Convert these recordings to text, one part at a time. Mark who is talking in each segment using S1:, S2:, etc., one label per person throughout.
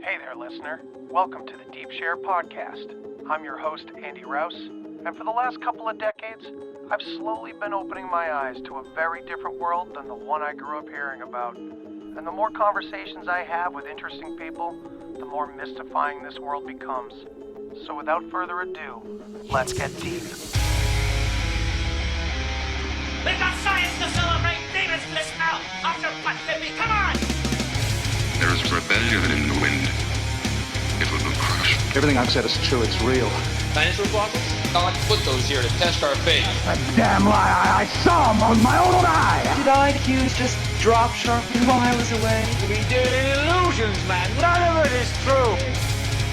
S1: Hey there, listener. Welcome to the Deep Share Podcast. I'm your host, Andy Rouse, and for the last couple of decades, I've slowly been opening my eyes to a very different world than the one I grew up hearing about. And the more conversations I have with interesting people, the more mystifying this world becomes. So without further ado, let's get deep.
S2: We've got science to celebrate! Demons bliss now! After what, baby? Come on!
S3: There is rebellion in the wind. It will crush.
S4: Everything I've said is true, it's real.
S5: Dinosaur fossils? God put those here to test our faith.
S4: A damn lie, I saw them with my own eye!
S6: Did IQs just drop sharply while I was away?
S2: We did illusions, man! None of it is true!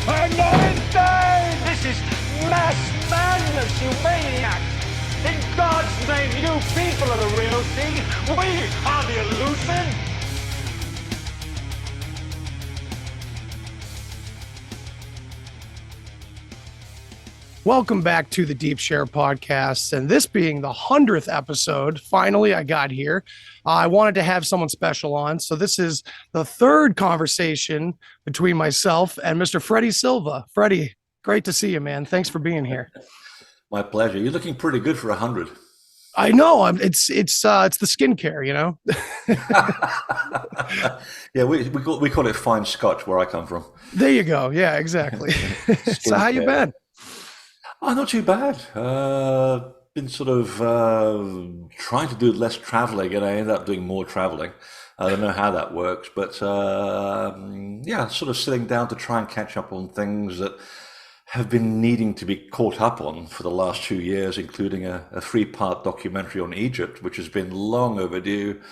S4: I'm not insane!
S2: This is mass madness, you maniacs! In God's name, you people are the real thing! We are the illusion!
S1: Welcome back to the Deep Share Podcast, and this being the 100th episode, finally I got here. I wanted to have someone special on, so this is the third conversation between myself and Mr. Freddy Silva. Freddy, great to see you, man. Thanks for being here.
S7: My pleasure. You're looking pretty good for 100.
S1: I know. It's the skincare, you know.
S7: Yeah, we call it fine Scotch where I come from.
S1: There you go. Yeah, exactly. So how you been?
S7: Oh, not too bad. Been sort of trying to do less traveling, and I end up doing more traveling. I don't know how that works, but yeah, sort of sitting down to try and catch up on things that have been needing to be caught up on for the last 2 years, including a 3-part documentary on Egypt, which has been long overdue,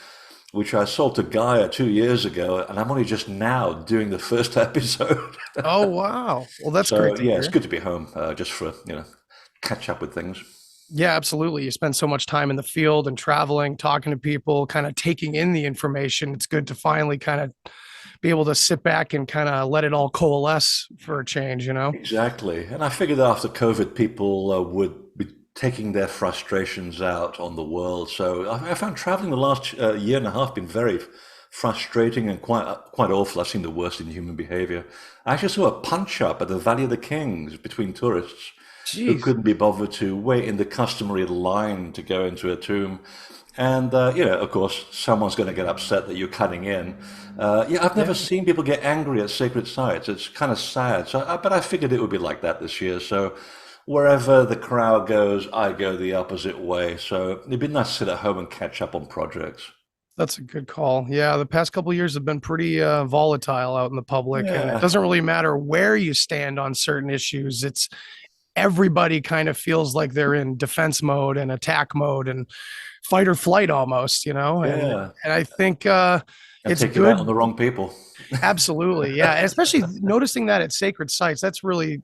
S7: which I sold to Gaia 2 years ago, and I'm only just now doing the first episode.
S1: Oh, wow. Well, that's
S7: So
S1: great to
S7: yeah,
S1: hear.
S7: it's good to be home, just for, catch up with things.
S1: Yeah, absolutely. You spend so much time in the field and traveling, talking to people, kind of taking in the information. It's good to finally kind of be able to sit back and kind of let it all coalesce for a change, you know?
S7: Exactly. And I figured after COVID, people would be taking their frustrations out on the world. So I found traveling the last year and a half been very frustrating and quite awful. I've seen the worst in human behavior. I actually saw a punch-up at the Valley of the Kings between tourists who couldn't be bothered to wait in the customary line to go into a tomb. And, of course, someone's going to get upset that you're cutting in. I've never seen people get angry at sacred sites. It's kind of sad. But I figured it would be like that this year. So wherever the crowd goes, I go the opposite way. So it'd be nice to sit at home and catch up on projects.
S1: That's a good call. Yeah, the past couple of years have been pretty volatile out in the public. And it doesn't really matter where you stand on certain issues. It's everybody kind of feels like they're in defense mode and attack mode and fight or flight almost, you know? And I think it's
S7: take
S1: good.
S7: it out on the wrong people.
S1: Absolutely. Yeah. And especially noticing that at sacred sites, that's really,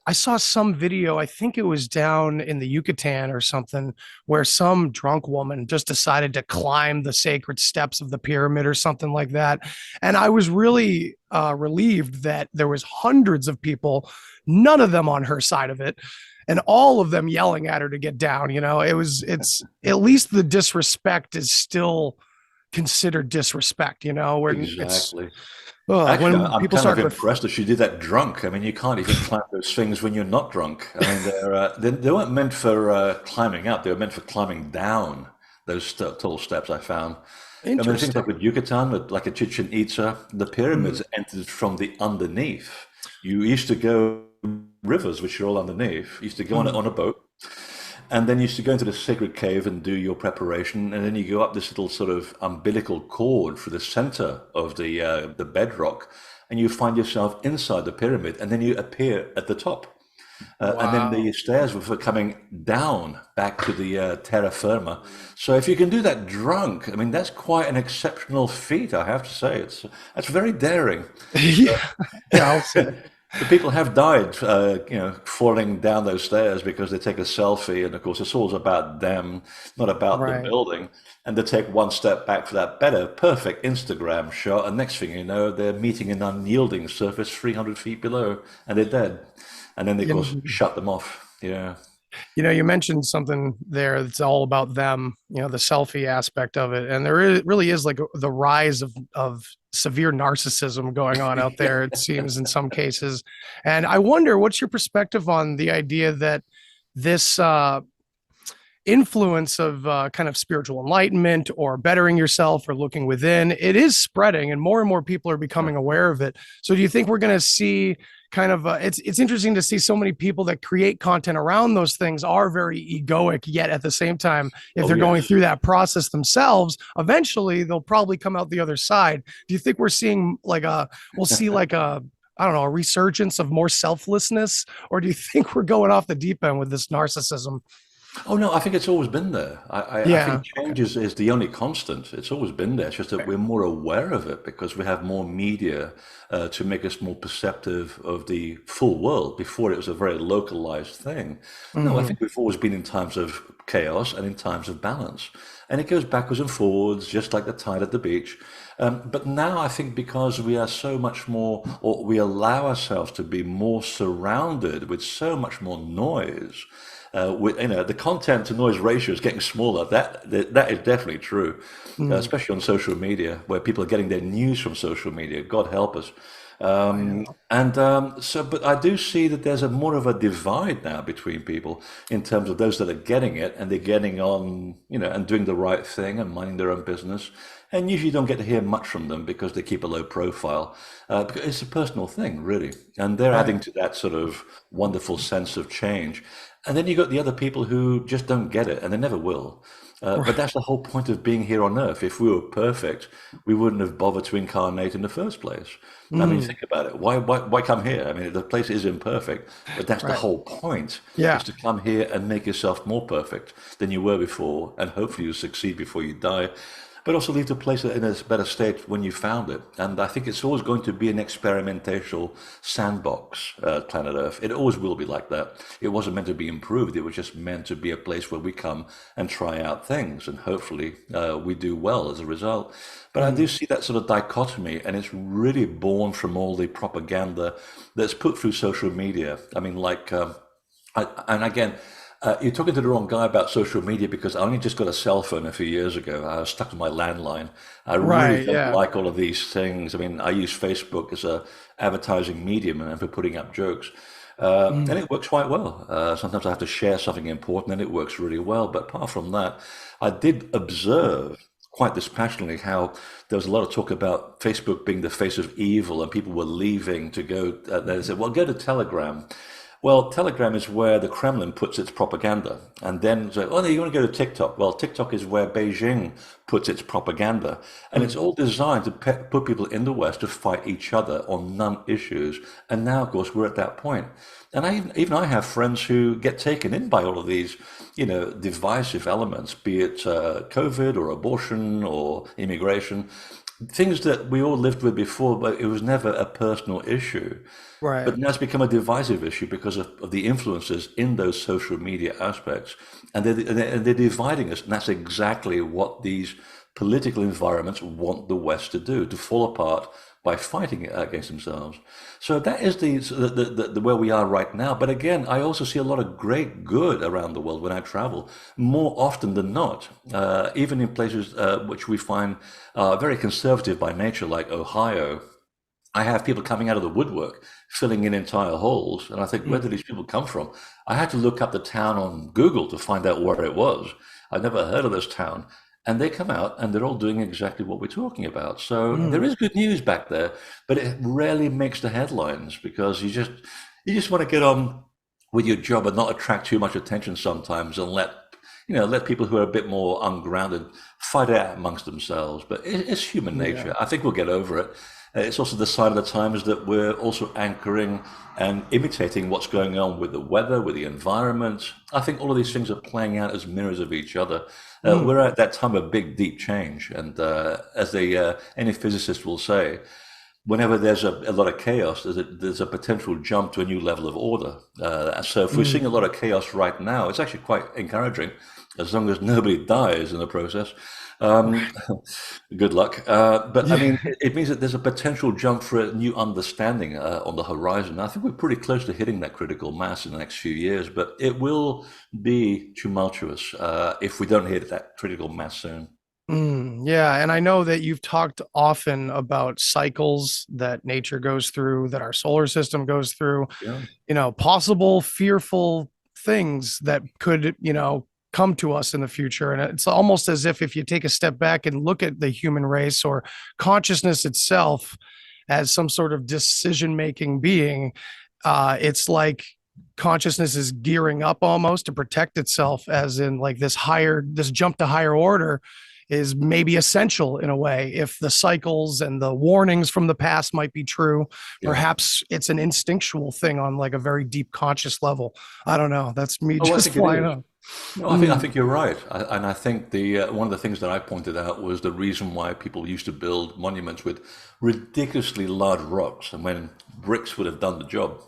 S1: I saw some video, I think it was down in the Yucatan or something, where some drunk woman just decided to climb the sacred steps of the pyramid or something like that. And I was really relieved that there was hundreds of people, none of them on her side of it, and all of them yelling at her to get down. You know, it's at least the disrespect is still considered disrespect, you know, where
S7: Exactly.
S1: when
S7: I'm
S1: people
S7: kind
S1: start
S7: of impressed that she did that drunk. I mean, you can't even climb those things when you're not drunk. I mean, they weren't meant for climbing up. They were meant for climbing down those tall steps, I found. I mean, things like with Yucatan, like a Chichen Itza, the pyramids entered from the underneath. You used to go rivers, which are all underneath. You used to go on a boat. And then you used to go into the sacred cave and do your preparation, and then you go up this little sort of umbilical cord through the center of the bedrock, and you find yourself inside the pyramid, and then you appear at the top. And then the stairs were for coming down back to the terra firma. So if you can do that drunk, I mean, that's quite an exceptional feat, I have to say. That's very daring.
S1: I'll say.
S7: The people have died, falling down those stairs because they take a selfie, and of course it's all about them, not about the building. And they take one step back for that better, perfect Instagram shot, and next thing you know, they're meeting an unyielding surface 300 feet below, and they're dead. And then they, of course, shut them off. Yeah.
S1: You mentioned something there that's all about them, the selfie aspect of it. And really is like the rise of severe narcissism going on out there, it seems, in some cases. And I wonder, what's your perspective on the idea that this influence of kind of spiritual enlightenment or bettering yourself or looking within, it is spreading and more people are becoming aware of it. So do you think we're going to see kind of it's interesting to see so many people that create content around those things are very egoic, yet at the same time, if they're going through that process themselves, eventually they'll probably come out the other side. Do you think we're seeing we'll see like a, I don't know, a resurgence of more selflessness, or do you think we're going off the deep end with this narcissism?
S7: Oh no, I think it's always been there. I think change is the only constant. It's always been there. It's just that we're more aware of it because we have more media to make us more perceptive of the full world. Before it was a very localized thing. No, I think we've always been in times of chaos and in times of balance. And it goes backwards and forwards, just like the tide at the beach. But now I think because we are so much more, or we allow ourselves to be more surrounded with so much more noise, the content to noise ratio is getting smaller. That is definitely true, especially on social media, where people are getting their news from social media. God help us. But I do see that there's more of a divide now between people in terms of those that are getting it and they're getting on, and doing the right thing and minding their own business. And usually you don't get to hear much from them because they keep a low profile. Because it's a personal thing, really. And they're adding to that sort of wonderful sense of change. And then you got the other people who just don't get it, and they never will. But that's the whole point of being here on Earth. If we were perfect, we wouldn't have bothered to incarnate in the first place. I mean, think about it. Why come here? I mean, the place is imperfect, but that's the whole point.
S1: Yeah.
S7: Is to come here and make yourself more perfect than you were before, and hopefully you succeed before you die. But also leave the place in a better state when you found it. And I think it's always going to be an experimental sandbox, planet Earth. It always will be like that. It wasn't meant to be improved. It was just meant to be a place where we come and try out things. And hopefully we do well as a result. But I do see that sort of dichotomy, and it's really born from all the propaganda that's put through social media. I mean, you're talking to the wrong guy about social media because I only just got a cell phone a few years ago. I was stuck to my landline. I really don't like all of these things. I mean, I use Facebook as a advertising medium and for putting up jokes. And it works quite well. Sometimes I have to share something important and it works really well. But apart from that, I did observe quite dispassionately how there was a lot of talk about Facebook being the face of evil and people were leaving to go. They said, well, go to Telegram. Well, Telegram is where the Kremlin puts its propaganda. And then say, oh, no, you want to go to TikTok? Well, TikTok is where Beijing puts its propaganda. And it's all designed to put people in the West to fight each other on non-issues. And now, of course, we're at that point. And I have friends who get taken in by all of these, divisive elements, be it COVID or abortion or immigration. Things that we all lived with before, but it was never a personal issue.
S1: Right.
S7: But now it's become a divisive issue because of the influences in those social media aspects. And they're dividing us. And that's exactly what these political environments want the West to do, to fall apart by fighting against themselves. So that is the where we are right now. But again, I also see a lot of great good around the world when I travel, more often than not, even in places which we find very conservative by nature, like Ohio. I have people coming out of the woodwork, filling in entire halls. And I think, where did these people come from? I had to look up the town on Google to find out where it was. I'd never heard of this town. And they come out and they're all doing exactly what we're talking about. So there is good news back there, but it rarely makes the headlines because you just want to get on with your job and not attract too much attention sometimes and let people who are a bit more ungrounded fight it out amongst themselves. But it's human nature. I think we'll get over it. It's also the sign of the times that we're also anchoring and imitating what's going on with the weather, with the environment. I think all of these things are playing out as mirrors of each other. We're at that time of big, deep change. And as any physicist will say, whenever there's a lot of chaos, there's a potential jump to a new level of order. So if we're seeing a lot of chaos right now, it's actually quite encouraging, as long as nobody dies in the process. Good luck. But I mean, it means that there's a potential jump for a new understanding on the horizon. I think we're pretty close to hitting that critical mass in the next few years, but it will be tumultuous if we don't hit that critical mass soon.
S1: Yeah, and I know that you've talked often about cycles that nature goes through, that our solar system goes through,
S7: Yeah.
S1: possible fearful things that could, come to us in the future. And it's almost as if you take a step back and look at the human race or consciousness itself as some sort of decision-making being, it's like consciousness is gearing up almost to protect itself, as in like this jump to higher order is maybe essential in a way. If the cycles and the warnings from the past might be true,
S7: Yeah.
S1: perhaps it's an instinctual thing on like a very deep conscious level. I don't know. That's me
S7: Oh, I
S1: just
S7: think it
S1: flying
S7: is.
S1: up.
S7: No, I think you're right, and I think the one of the things that I pointed out was the reason why people used to build monuments with ridiculously large rocks, and when bricks would have done the job.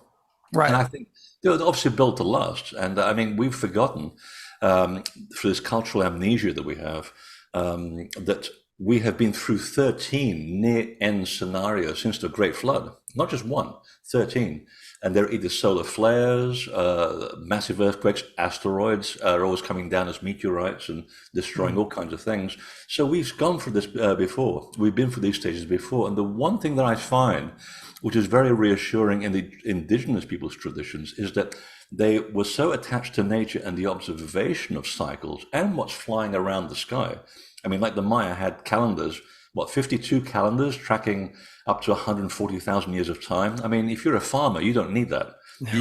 S7: And I
S1: Right.
S7: think they were obviously built to last. And I mean, we've forgotten through this cultural amnesia that we have that we have been through 13 near-end scenarios since the Great Flood, not just one, 13. And they're either solar flares, massive earthquakes, asteroids are always coming down as meteorites and destroying all kinds of things. So we've gone through this before. We've been through these stages before. And the one thing that I find, which is very reassuring in the indigenous people's traditions, is that they were so attached to nature and the observation of cycles and what's flying around the sky. I mean, like the Maya had calendars, 52 calendars tracking up to 140,000 years of time. I mean, if you're a farmer, you don't need that.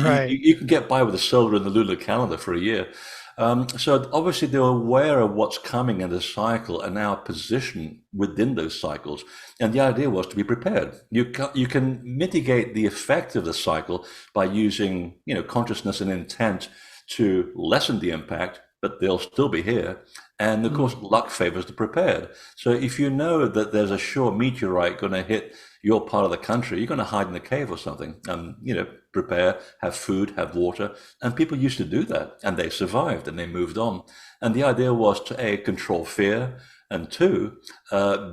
S1: Right.
S7: You can get by with the solar and the lunar calendar for a year. So obviously they're aware of what's coming in the cycle and our position within those cycles. And the idea was to be prepared. You can mitigate the effect of the cycle by using, consciousness and intent to lessen the impact, but they'll still be here. And of course, luck favors the prepared. So if you know that there's a sure meteorite going to hit your part of the country, you're going to hide in a cave or something, prepare, have food, have water. And people used to do that, and they survived and they moved on. And the idea was to A, control fear, and two,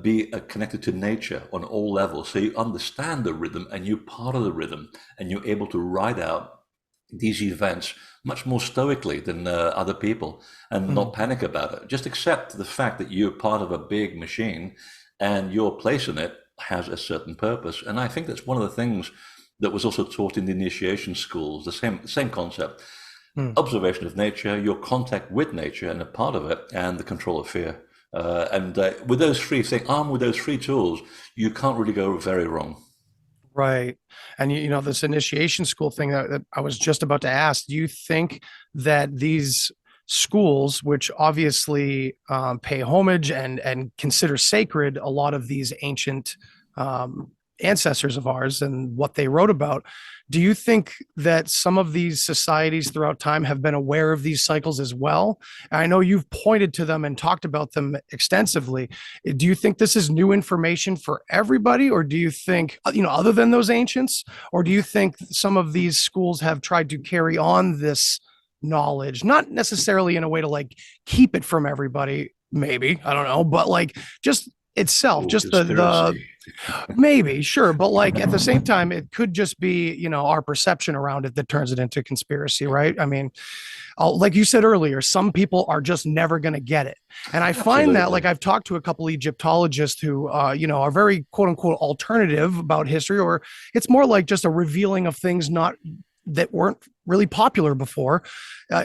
S7: be connected to nature on all levels. So you understand the rhythm and you're part of the rhythm, and you're able to ride out these events much more stoically than other people, and not panic about it. Just accept the fact that you're part of a big machine and your place in it has a certain purpose. And I think that's one of the things that was also taught in the initiation schools, the same concept. Observation of nature, your contact with nature and a part of it, and the control of fear. And with those three things, armed with those three tools, you can't really go very wrong.
S1: Right. And this initiation school thing that I was just about to ask, do you think that these schools, which obviously pay homage and consider sacred a lot of these ancient ancestors of ours and what they wrote about, do you think that some of these societies throughout time have been aware of these cycles as well? I know you've pointed to them and talked about them extensively. Do you think this is new information for everybody, or do you think, other than those ancients, or do you think some of these schools have tried to carry on this knowledge, not necessarily in a way to like keep it from everybody, maybe, I don't know, but like just itself, just the maybe, sure, but like at the same time, it could just be our perception around it that turns it into conspiracy, right? I mean, like you said earlier, some people are just never going to get it, and I find that, like, I've talked to a couple Egyptologists who are very quote unquote alternative about history, or it's more like just a revealing of things not that weren't really popular before,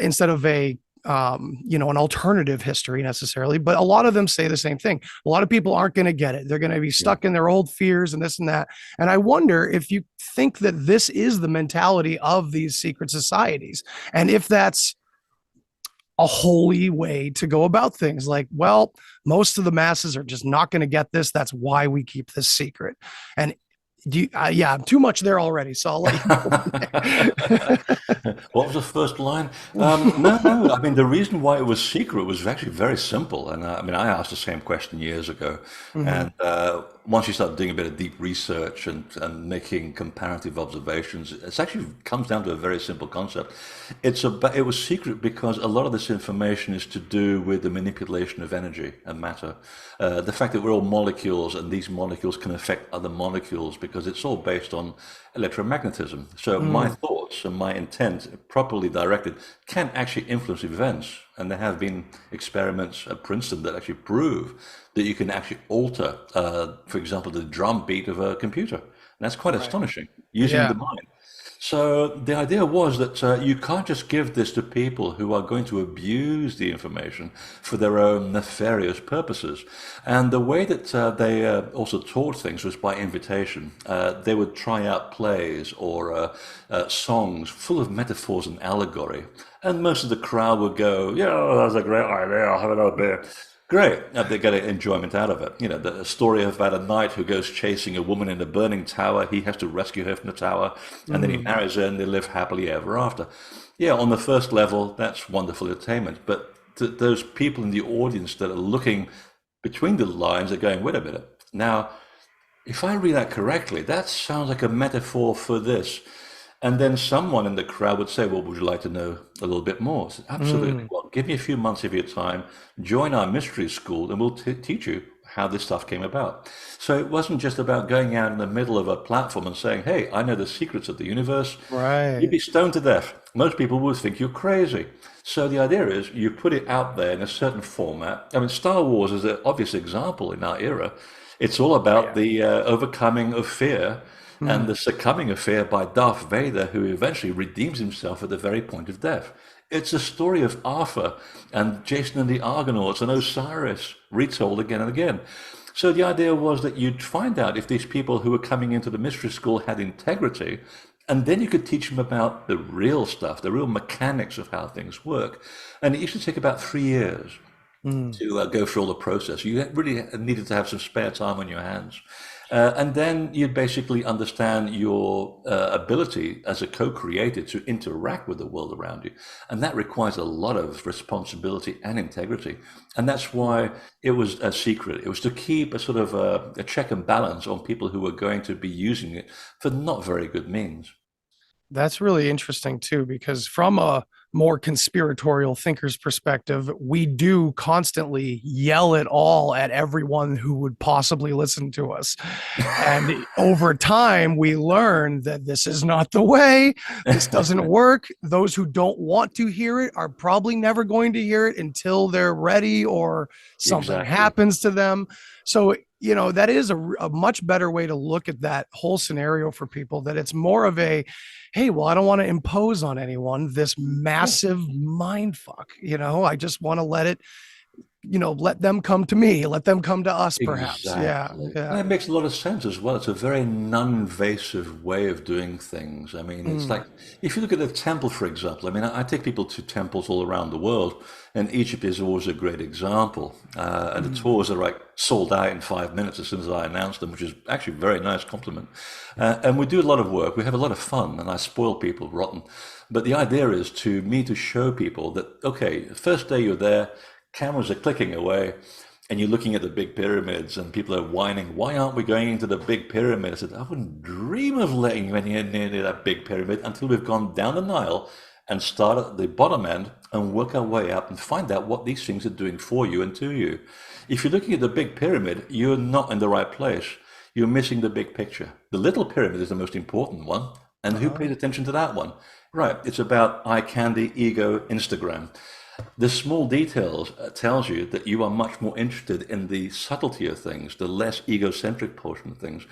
S1: instead of an alternative history necessarily. But a lot of them say the same thing. A lot of people aren't going to get it. They're going to be stuck in their old fears and this and that. And I wonder if you think that this is the mentality of these secret societies, and if that's a holy way to go about things. Like, well, most of the masses are just not going to get this. That's why we keep this secret. And Yeah, I'm too much there already, so I'll let you go.
S7: What was the first line? No. I mean, the reason why it was secret was actually very simple. And I mean, I asked the same question years ago.
S1: Mhm.
S7: And once you start doing a bit of deep research and making comparative observations, it actually comes down to a very simple concept. It was secret because a lot of this information is to do with the manipulation of energy and matter. The fact that we're all molecules and these molecules can affect other molecules because it's all based on electromagnetism. So my
S1: Mm.
S7: thoughts and my intent, properly directed, can actually influence events. And there have been experiments at Princeton that actually prove that you can actually alter, for example, the drum beat of a computer. And that's quite
S1: Right.
S7: astonishing using
S1: Yeah.
S7: the mind. So the idea was that you can't just give this to people who are going to abuse the information for their own nefarious purposes. And the way that they also taught things was by invitation. They would try out plays or songs full of metaphors and allegory. And most of the crowd would go, "Yeah, that's a great idea. I'll have another beer." Great. They get enjoyment out of it. You know, the story about a knight who goes chasing a woman in a burning tower. He has to rescue her from the tower, and then he
S1: Mm.
S7: marries her, and they live happily ever after. Yeah, on the first level, that's wonderful entertainment. But those people in the audience that are looking between the lines are going, wait a minute. Now, if I read that correctly, that sounds like a metaphor for this. And then someone in the crowd would say, well, would you like to know a little bit more? I said, absolutely.
S1: Mm.
S7: Well, give me a few months of your time, join our mystery school, and we'll teach you how this stuff came about. So it wasn't just about going out in the middle of a platform and saying, hey, I know the secrets of the universe. You'd
S1: Right.
S7: be stoned to death. Most people would think you're crazy. So the idea is you put it out there in a certain format. I mean, Star Wars is an obvious example in our era. It's all
S1: Oh,
S7: about
S1: yeah.
S7: the overcoming of fear and
S1: Mm.
S7: the succumbing of fear by Darth Vader, who eventually redeems himself at the very point of death. It's a story of Arthur and Jason and the Argonauts and Osiris retold again and again. So the idea was that you'd find out if these people who were coming into the mystery school had integrity, and then you could teach them about the real stuff, the real mechanics of how things work. And it used to take about 3 years
S1: Mm.
S7: to go through all the process. You really needed to have some spare time on your hands. And then you basically understand your ability as a co-creator to interact with the world around you. And that requires a lot of responsibility and integrity. And that's why it was a secret. It was to keep a sort of a check and balance on people who were going to be using it for not very good means.
S1: That's really interesting too, because from a more conspiratorial thinker's perspective, we do constantly yell it all at everyone who would possibly listen to us. And over time, we learn that this is not the way. This doesn't work. Those who don't want to hear it are probably never going to hear it until they're ready or something
S7: Exactly.
S1: happens to them. So, that is a much better way to look at that whole scenario for people, that it's more of a, hey, well, I don't want to impose on anyone this
S7: Yeah.
S1: massive mind fuck. I just want to let them come to me, let them come to us, perhaps. Yeah.
S7: Exactly. And
S1: Yeah.
S7: it makes a lot of sense as well. It's a very non-invasive way of doing things. I mean, it's
S1: Mm.
S7: like if you look at a temple, for example. I mean, I take people to temples all around the world, and Egypt is always a great example. And the
S1: Mm.
S7: tours are like sold out in 5 minutes as soon as I announce them, which is actually a very nice compliment. And we do a lot of work. We have a lot of fun, and I spoil people rotten. But the idea is to show people that, okay, the first day you're there, cameras are clicking away, and you're looking at the big pyramids, and people are whining, why aren't we going into the big pyramid? I said, I wouldn't dream of letting you in near that big pyramid until we've gone down the Nile and start at the bottom end and work our way up and find out what these things are doing for you and to you. If you're looking at the big pyramid, you're not in the right place. You're missing the big picture. The little pyramid is the most important one. And who pays attention to that one? Right. It's about eye candy, ego, Instagram. The small details tells you that you are much more interested in the subtlety of things, the less egocentric portion of things.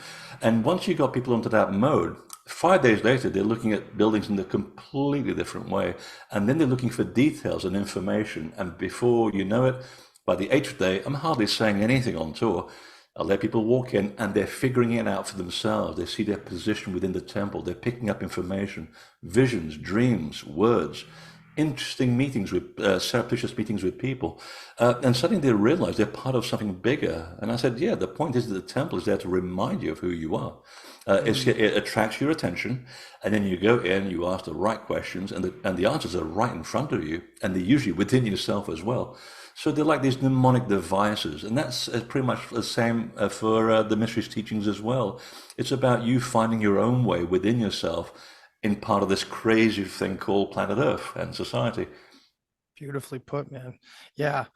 S7: And once you got people onto that mode, 5 days later, they're looking at buildings in a completely different way. And then they're looking for details and information. And before you know it, by the 8th day, I'm hardly saying anything on tour. I let people walk in and they're figuring it out for themselves. They see their position within the temple. They're picking up information, visions, dreams, words. interesting meetings with surreptitious meetings with people, and suddenly they realize they're part of something bigger. And I said, yeah, the point is that the temple is there to remind you of who you are. It attracts your attention, and then you go in, you ask the right questions, and the answers are right in front of you, and they're usually within yourself as well. So they're like these mnemonic devices, and that's pretty much the same for the mysteries teachings as well. It's about you finding your own way within yourself in part of this crazy thing called planet Earth and society.
S1: Beautifully put, man. Yeah.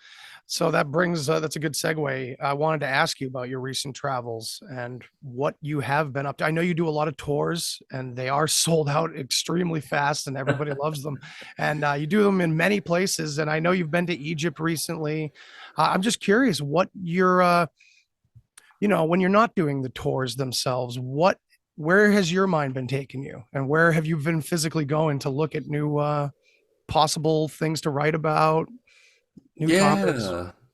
S1: So that brings, that's a good segue. I wanted to ask you about your recent travels and what you have been up to. I know you do a lot of tours and they are sold out extremely fast and everybody loves them. And you do them in many places. And I know you've been to Egypt recently. I'm just curious what you're, when you're not doing the tours themselves, where has your mind been taking you and where have you been physically going to look at new, possible things to write about, new topics?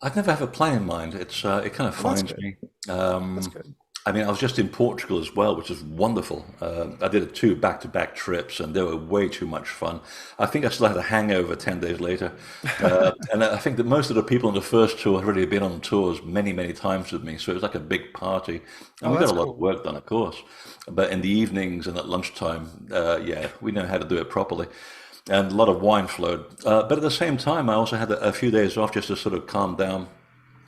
S7: I'd never have a plan in mind. It kind of finds me.
S1: That's good.
S7: I mean, I was just in Portugal as well, which is wonderful. I did 2 back-to-back trips, and they were way too much fun. I think I still had a hangover 10 days later. And I think that most of the people on the first tour had already been on tours many, many times with me. So it was like a big party. And we got a lot of work done, of course. But in the evenings and at lunchtime, we know how to do it properly. And a lot of wine flowed. But at the same time, I also had a few days off just to sort of calm down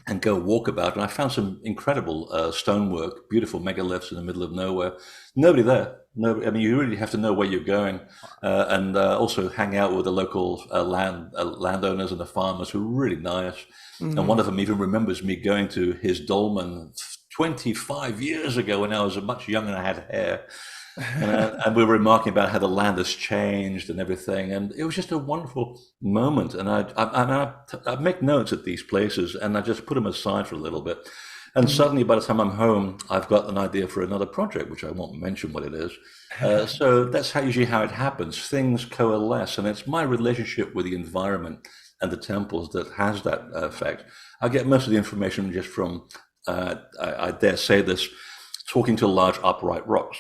S7: and go walk about. And I found some incredible stonework, beautiful megaliths in the middle of nowhere. Nobody there. No, I mean, you really have to know where you're going, and also hang out with the local landowners and the farmers who are really nice. And one of them even remembers me going to his dolmen 25 years ago when I was much younger and I had hair. And we were remarking about how the land has changed and everything, and it was just a wonderful moment. And I make notes at these places, and I just put them aside for a little bit. And suddenly, by the time I'm home, I've got an idea for another project, which I won't mention what it is. So that's usually how it happens. Things coalesce, and it's my relationship with the environment and the temples that has that effect. I get most of the information just from, I dare say this, talking to large upright rocks.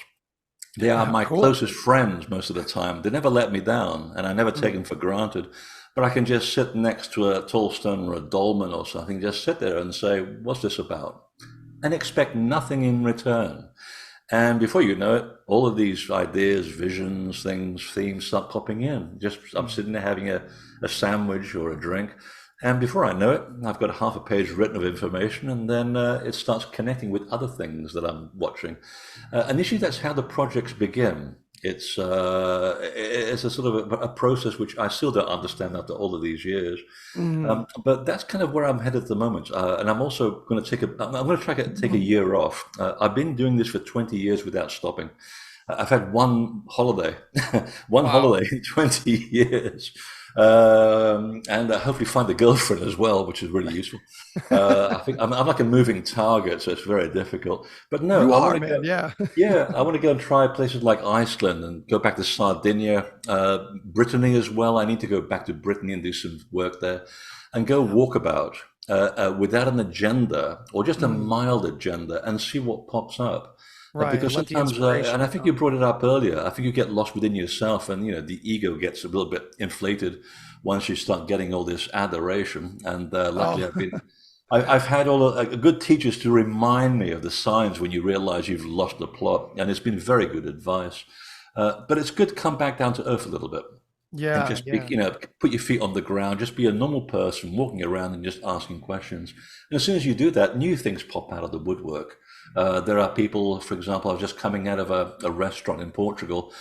S7: They are my closest friends most of the time. They never let me down, and I never take them for granted. But I can just sit next to a tall stone or a dolmen or something, just sit there and say, what's this about? And expect nothing in return. And before you know it, all of these ideas, visions, things, themes start popping in. Just I'm sitting there having a sandwich or a drink. And before I know it, I've got half a page written of information, and then it starts connecting with other things that I'm watching. Initially, that's how the projects begin. It's a sort of a process which I still don't understand after all of these years. But that's kind of where I'm headed at the moment. And I'm also going to try to take a year off. I've been doing this for 20 years without stopping. I've had one holiday, holiday in 20 years. And hopefully find a girlfriend as well, which is really useful. I think I'm like a moving target, so it's very difficult. But no,
S1: you are, man.
S7: Yeah, I want to go and try places like Iceland and go back to Sardinia, Brittany as well. I need to go back to Brittany and do some work there, and go walk about without an agenda or just a mild agenda and see what pops up.
S1: Right,
S7: because sometimes, and I think you brought it up earlier, I think you get lost within yourself, and the ego gets a little bit inflated once you start getting all this adoration. And luckily, I've had good teachers to remind me of the signs when you realize you've lost the plot, and it's been very good advice. But it's good to come back down to earth a little bit.
S1: Yeah,
S7: and just put your feet on the ground, just be a normal person walking around and just asking questions. And as soon as you do that, new things pop out of the woodwork. There are people, for example, I was just coming out of a restaurant in Portugal,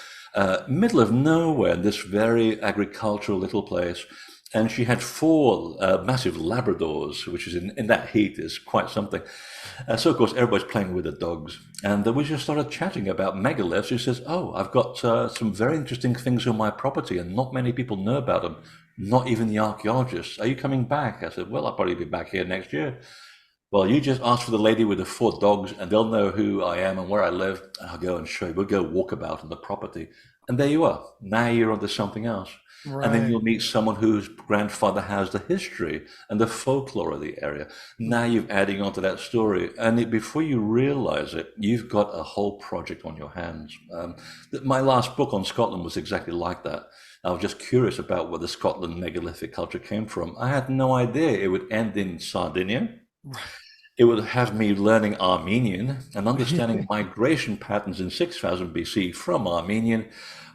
S7: middle of nowhere, in this very agricultural little place. And she had 4 massive Labradors, which is in that heat is quite something. So, of course, everybody's playing with the dogs. And we just started chatting about megaliths. She says, oh, I've got some very interesting things on my property, and not many people know about them, not even the archaeologists. Are you coming back? I said, well, I'll probably be back here next year. Well, you just ask for the lady with the 4 dogs, and they'll know who I am and where I live, and I'll go and show you. We'll go walk about on the property. And there you are. Now you're onto something else. And then
S1: Right.
S7: you'll meet someone whose grandfather has the history and the folklore of the area. Now you're adding onto that story. And before you realize it, you've got a whole project on your hands. My last book on Scotland was exactly like that. I was just curious about where the Scotland megalithic culture came from. I had no idea it would end in Sardinia. It would have me learning Armenian and understanding migration patterns in 6000 BC from Armenian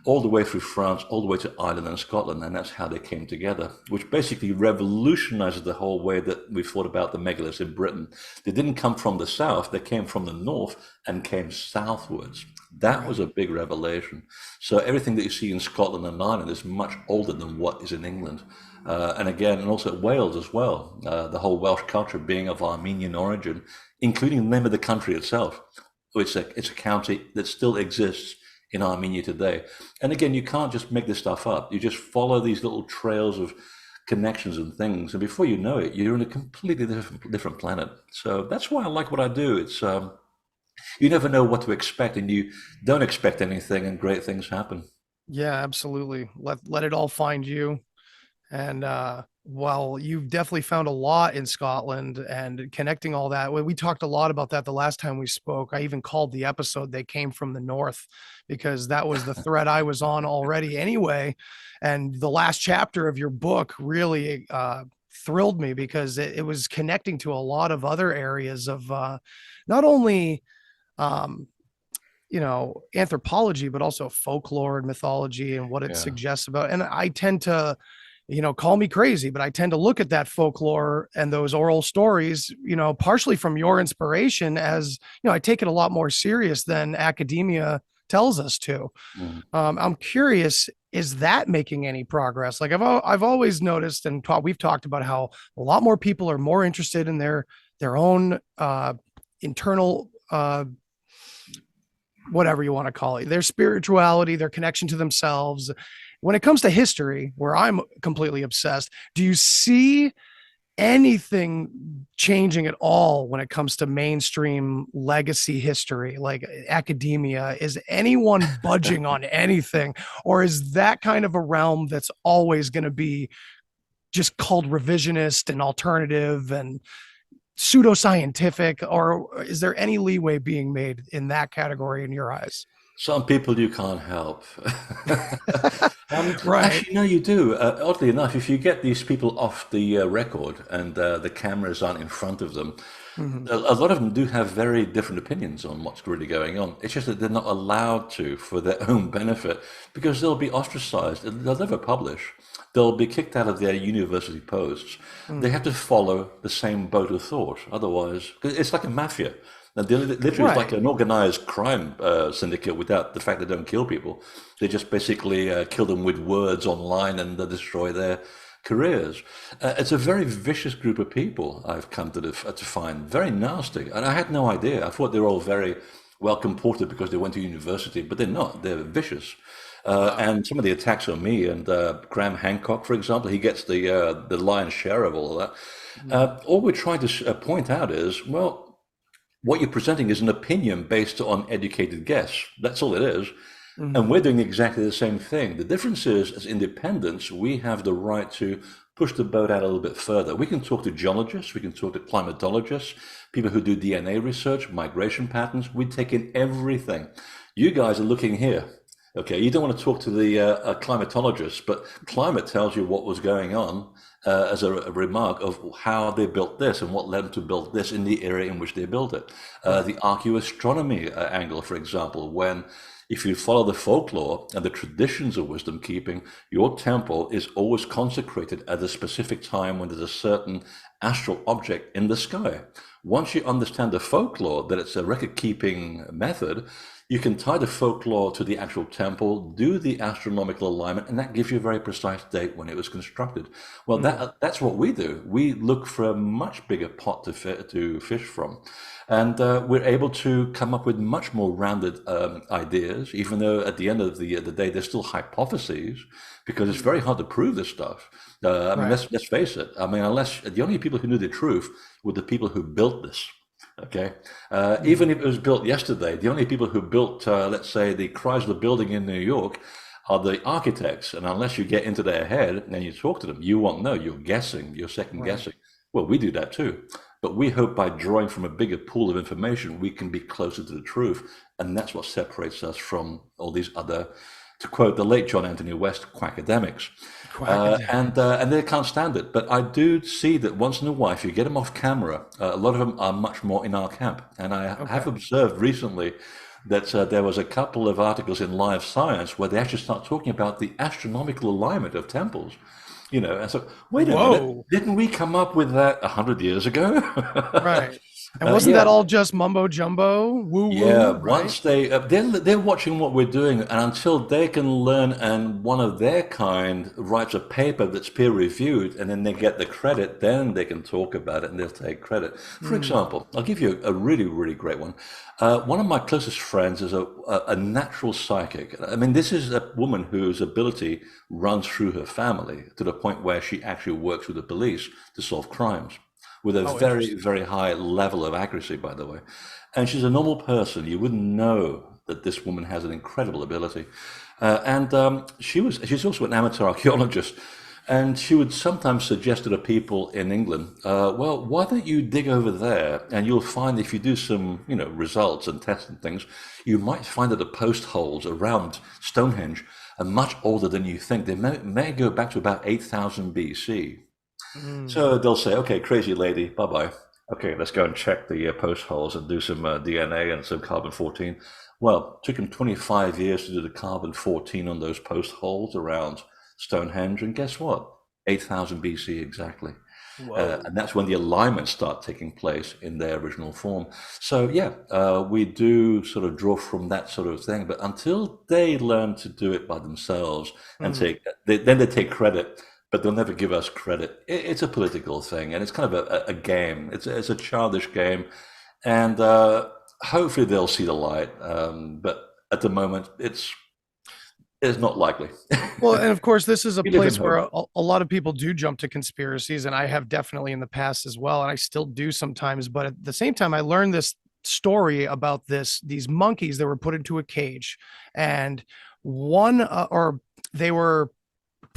S7: all the way through France, all the way to Ireland and Scotland. And that's how they came together, which basically revolutionizes the whole way that we thought about the megaliths in Britain. They didn't come from the south, they came from the north and came southwards. That was a big revelation. So everything that you see in Scotland and Ireland is much older than what is in England. And also Wales as well, the whole Welsh culture being of Armenian origin, including the name of the country itself. It's a county that still exists in Armenia today. And again, you can't just make this stuff up. You just follow these little trails of connections and things, and before you know it, you're in a completely different planet. So that's why I like what I do. It's you never know what to expect, and you don't expect anything, and great things happen.
S1: Yeah, absolutely. Let it all find you. And while you've definitely found a lot in Scotland and connecting all that, we talked a lot about that the last time we spoke. I even called the episode "They Came from the North" because that was the thread I was on already anyway. And the last chapter of your book really thrilled me because it was connecting to a lot of other areas of not only anthropology, but also folklore and mythology and what it suggests about. And I tend to, call me crazy, but I tend to look at that folklore and those oral stories, partially from your inspiration as, I take it a lot more serious than academia tells us to. I'm curious, is that making any progress? Like I've always noticed and we've talked about how a lot more people are more interested in their own internal whatever you want to call it, their spirituality, their connection to themselves. When it comes to history, where I'm completely obsessed, do you see anything changing at all when it comes to mainstream legacy history, like academia? Is anyone budging on anything? Or is that kind of a realm that's always going to be just called revisionist and alternative and pseudoscientific? Or is there any leeway being made in that category in your eyes?
S7: Some people you can't help.
S1: Right.
S7: Actually, no, you do. Oddly enough, if you get these people off the record and the cameras aren't in front of them, a lot of them do have very different opinions on what's really going on. It's just that they're not allowed to for their own benefit because they'll be ostracized. They'll never publish. They'll be kicked out of their university posts. They have to follow the same boat of thought. Otherwise, it's like a mafia. Now, literally, it's like an organized crime syndicate without the fact they don't kill people. They just basically kill them with words online and destroy their careers. It's a very vicious group of people I've come to find, very nasty. And I had no idea. I thought they were all very well comported because they went to university, but they're not. They're vicious. And some of the attacks on me and Graham Hancock, for example, he gets the lion's share of all of that. All we're trying to point out is, well, what you're presenting is an opinion based on educated guess. That's all it is. And we're doing exactly the same thing. The difference is, as independents, we have the right to push the boat out a little bit further. We can talk to geologists, we can talk to climatologists, people who do DNA research, migration patterns. We take in everything. You guys are looking here. Okay, you don't want to talk to the climatologist, but climate tells you what was going on as a remark of how they built this and what led them to build this in the area in which they built it. The archaeoastronomy angle, for example, when if you follow the folklore and the traditions of wisdom keeping, your temple is always consecrated at a specific time when there's a certain astral object in the sky. Once you understand the folklore, that it's a record-keeping method, you can tie the folklore to the actual temple, do the astronomical alignment, and that gives you a very precise date when it was constructed. Well, that's what we do. We look for a much bigger pot to fish from. And we're able to come up with much more rounded ideas, even though at the end of the day, there's still hypotheses, because it's very hard to prove this stuff. I mean, let's face it. I mean, unless the only people who knew the truth were the people who built this. Okay. Even if it was built yesterday, the only people who built, let's say, the Chrysler building in New York are the architects. And unless you get into their head and you talk to them, you won't know. You're guessing, you're second guessing. Well, we do that too. But we hope by drawing from a bigger pool of information, we can be closer to the truth. And that's what separates us from all these other, to quote the late John Anthony West, quackademics. And they can't stand it. But I do see that once in a while, if you get them off camera, a lot of them are much more in our camp. And I have observed recently that there was a couple of articles in Live Science where they actually start talking about the astronomical alignment of temples. You know, and so wait a minute, didn't we come up with that 100 years ago?
S1: Right. And wasn't that all just mumbo jumbo? Woo woo.
S7: Yeah.
S1: Right?
S7: Once they're watching what we're doing, and until they can learn, and one of their kind writes a paper that's peer reviewed, and then they get the credit, then they can talk about it and they'll take credit. For example, I'll give you a really, really great one. One of my closest friends is a natural psychic. I mean, this is a woman whose ability runs through her family to the point where she actually works with the police to solve crimes with a very, very high level of accuracy, by the way. And she's a normal person. You wouldn't know that this woman has an incredible ability. She's also an amateur archaeologist. And she would sometimes suggest to the people in England, well, why don't you dig over there? And you'll find if you do some, results and tests and things, you might find that the post holes around Stonehenge are much older than you think. They may go back to about 8,000 BC. So they'll say, okay, crazy lady, bye-bye. Okay, let's go and check the post holes and do some DNA and some carbon-14. Well, it took them 25 years to do the carbon-14 on those post holes around Stonehenge, and guess what? 8,000 BC exactly. And that's when the alignments start taking place in their original form. So we do sort of draw from that sort of thing, but until they learn to do it by themselves and then they take credit, but they'll never give us credit. It's a political thing, and it's kind of a game. It's a childish game, and hopefully they'll see the light. But at the moment, it's not likely.
S1: Well, and of course, this is a place where a lot of people do jump to conspiracies, and I have definitely in the past as well, and I still do sometimes. But at the same time, I learned this story about these monkeys that were put into a cage, and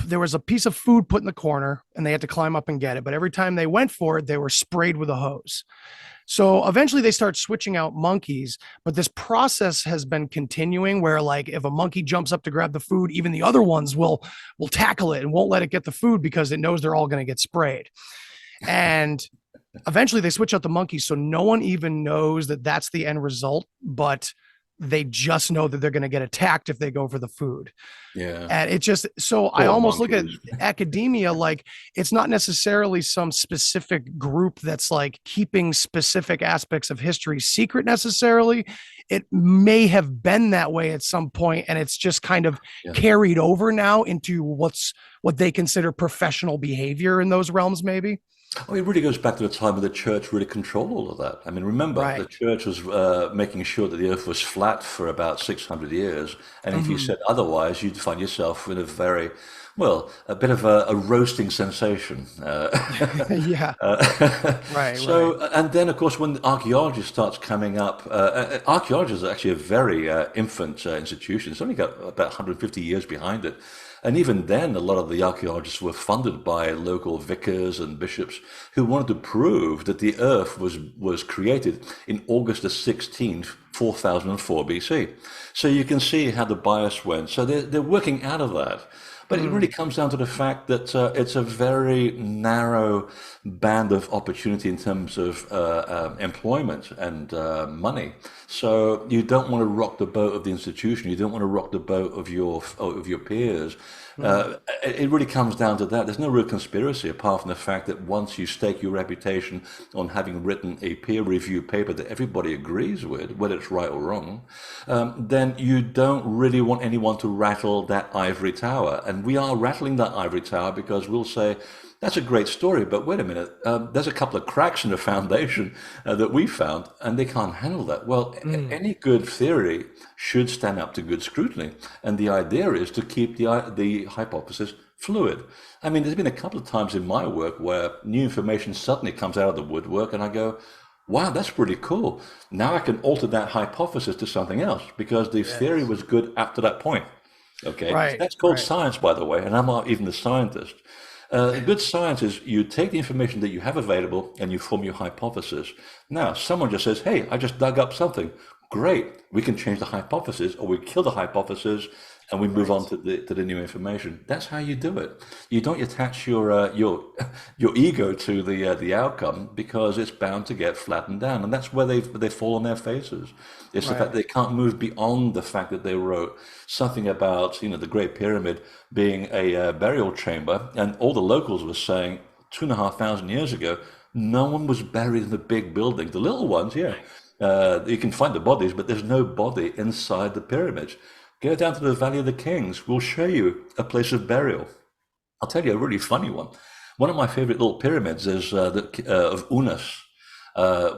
S1: there was a piece of food put in the corner, and they had to climb up and get it. But every time they went for it, they were sprayed with a hose. So eventually they start switching out monkeys, but this process has been continuing where, like, if a monkey jumps up to grab the food, even the other ones will tackle it and won't let it get the food because it knows they're all going to get sprayed. And eventually they switch out the monkeys. So no one even knows that that's the end result, but they just know that they're going to get attacked if they go for the food. Yeah. And it just, so I almost look at academia like it's not necessarily some specific group that's like keeping specific aspects of history secret necessarily. It may have been that way at some point, and it's just kind of carried over now into what they consider professional behavior in those realms, maybe.
S7: I mean, it really goes back to the time when the church really controlled all of that. I mean, remember, the church was making sure that the earth was flat for about 600 years. And if you said otherwise, you'd find yourself in a bit of a roasting sensation. And then, of course, when archaeology starts coming up, archaeology is actually a very infant institution. It's only got about 150 years behind it. And even then, a lot of the archaeologists were funded by local vicars and bishops who wanted to prove that the earth was created in August the 16th, 4004 BC. So you can see how the bias went. So they're working out of that. But it really comes down to the fact that it's a very narrow band of opportunity in terms of employment and money. So you don't want to rock the boat of the institution. You don't want to rock the boat of your peers. It really comes down to that. There's no real conspiracy apart from the fact that once you stake your reputation on having written a peer-reviewed paper that everybody agrees with, whether it's right or wrong, then you don't really want anyone to rattle that ivory tower. And we are rattling that ivory tower because we'll say, that's a great story, but wait a minute, there's a couple of cracks in the foundation that we found, and they can't handle that. Well, any good theory should stand up to good scrutiny, and the idea is to keep the hypothesis fluid. I mean, there's been a couple of times in my work where new information suddenly comes out of the woodwork, and I go, wow, that's pretty cool. Now I can alter that hypothesis to something else because the theory
S1: Yes.
S7: was good up to that point. Okay,
S1: Right,
S7: that's called
S1: right.
S7: science, by the way, and I'm not even a scientist. Good science is you take the information that you have available and you form your hypothesis. Now, someone just says, "Hey, I just dug up something." Great, we can change the hypothesis, or we kill the hypothesis and we move
S1: Right.
S7: on to the new information. That's how you do it. You don't attach your your ego to the outcome because it's bound to get flattened down, and that's where they fall on their faces. It's the fact
S1: Right.
S7: they can't move beyond the fact that they wrote something about the Great Pyramid being a burial chamber, and all the locals were saying 2,500 years ago, no one was buried in the big building. The little ones, yeah, you can find the bodies, but there's no body inside the pyramids. Go down to the Valley of the Kings. We'll show you a place of burial. I'll tell you a really funny one. One of my favorite little pyramids is of Unas,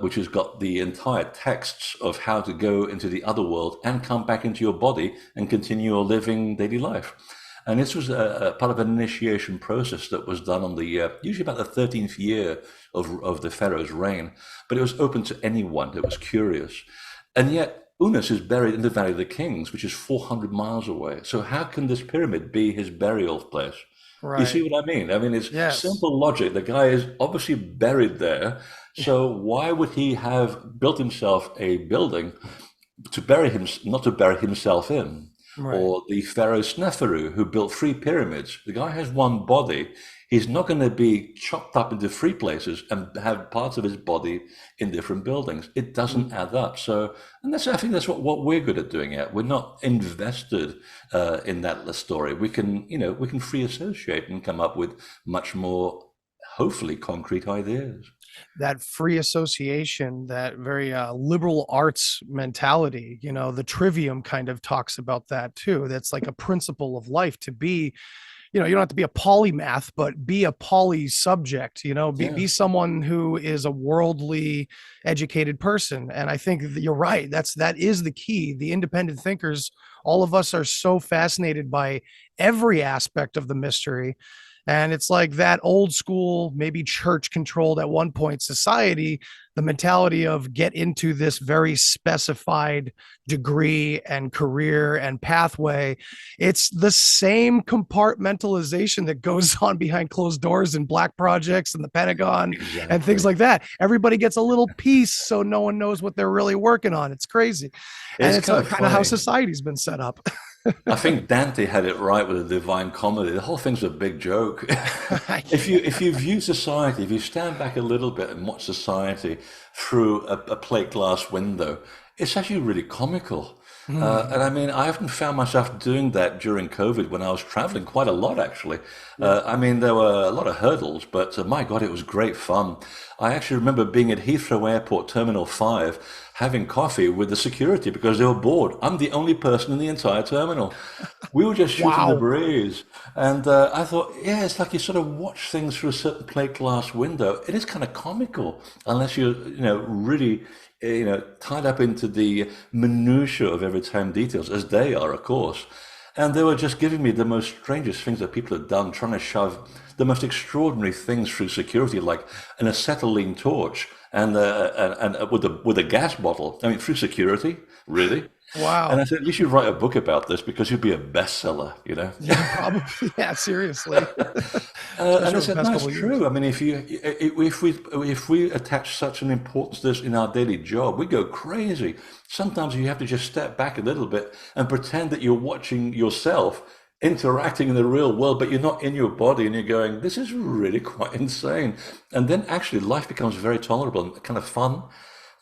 S7: which has got the entire texts of how to go into the other world and come back into your body and continue your living daily life. And this was a part of an initiation process that was done on the usually about the 13th year of the pharaoh's reign, but it was open to anyone that was curious. And yet, Unas is buried in the Valley of the Kings, which is 400 miles away. So how can this pyramid be his burial place? You see
S1: Right.
S7: what I mean? I mean, it's
S1: Yes.
S7: simple logic. The guy is obviously buried there. So why would he have built himself a building to bury him, not to bury himself in?
S1: Right.
S7: Or the pharaoh Sneferu, who built three pyramids. The guy has one body. He's not going to be chopped up into three places and have parts of his body in different buildings. It doesn't add up. So, and I think that's what we're good at doing here. We're not invested in that story. We can, we can free associate and come up with much more, hopefully, concrete ideas.
S1: That free association, that very liberal arts mentality, the trivium kind of talks about that too. That's like a principle of life to be, you don't have to be a polymath, but be a poly subject,
S7: Yeah.
S1: be someone who is a worldly educated person. And I think that you're right. That is the key. The independent thinkers, all of us are so fascinated by every aspect of the mystery. And it's like that old school, maybe church controlled at one point society, the mentality of get into this very specified degree and career and pathway. It's the same compartmentalization that goes on behind closed doors in black projects and the Pentagon and things
S7: Exactly.
S1: like that. Everybody gets a little piece so no one knows what they're really working on. It's crazy. And
S7: It's
S1: it's
S7: kind of
S1: kind of how
S7: funny.
S1: society's been set up.
S7: I think Dante had it right with the Divine Comedy. The whole thing's a big joke. If you view society, if you stand back a little bit and watch society through a plate glass window, it's actually really comical. And I mean, I often found myself doing that during COVID when I was traveling quite a lot, actually. I mean, there were a lot of hurdles, but my God, it was great fun. I actually remember being at Heathrow Airport, Terminal 5, having coffee with the security because they were bored. I'm the only person in the entire terminal. We were just shooting the
S1: Wow.
S7: breeze. And I thought, yeah, it's like you sort of watch things through a certain plate glass window. It is kind of comical unless you're, really tied up into the minutiae of every time details, as they are, of course. And they were just giving me the most strangest things that people had done, trying to shove the most extraordinary things through security, like an acetylene torch and with a gas bottle. I mean, through security, really. And I
S1: Wow.
S7: said, you should write a book about this because you'd be a bestseller.
S1: Yeah, probably. Yeah, seriously.
S7: And
S1: Especially
S7: I
S1: over the
S7: said,
S1: past
S7: no, it's
S1: couple of years.
S7: true. I mean, if we attach such an importance to this in our daily job, we go crazy. Sometimes you have to just step back a little bit and pretend that you're watching yourself interacting in the real world, but you're not in your body, and you're going, this is really quite insane. And then actually, life becomes very tolerable and kind of fun.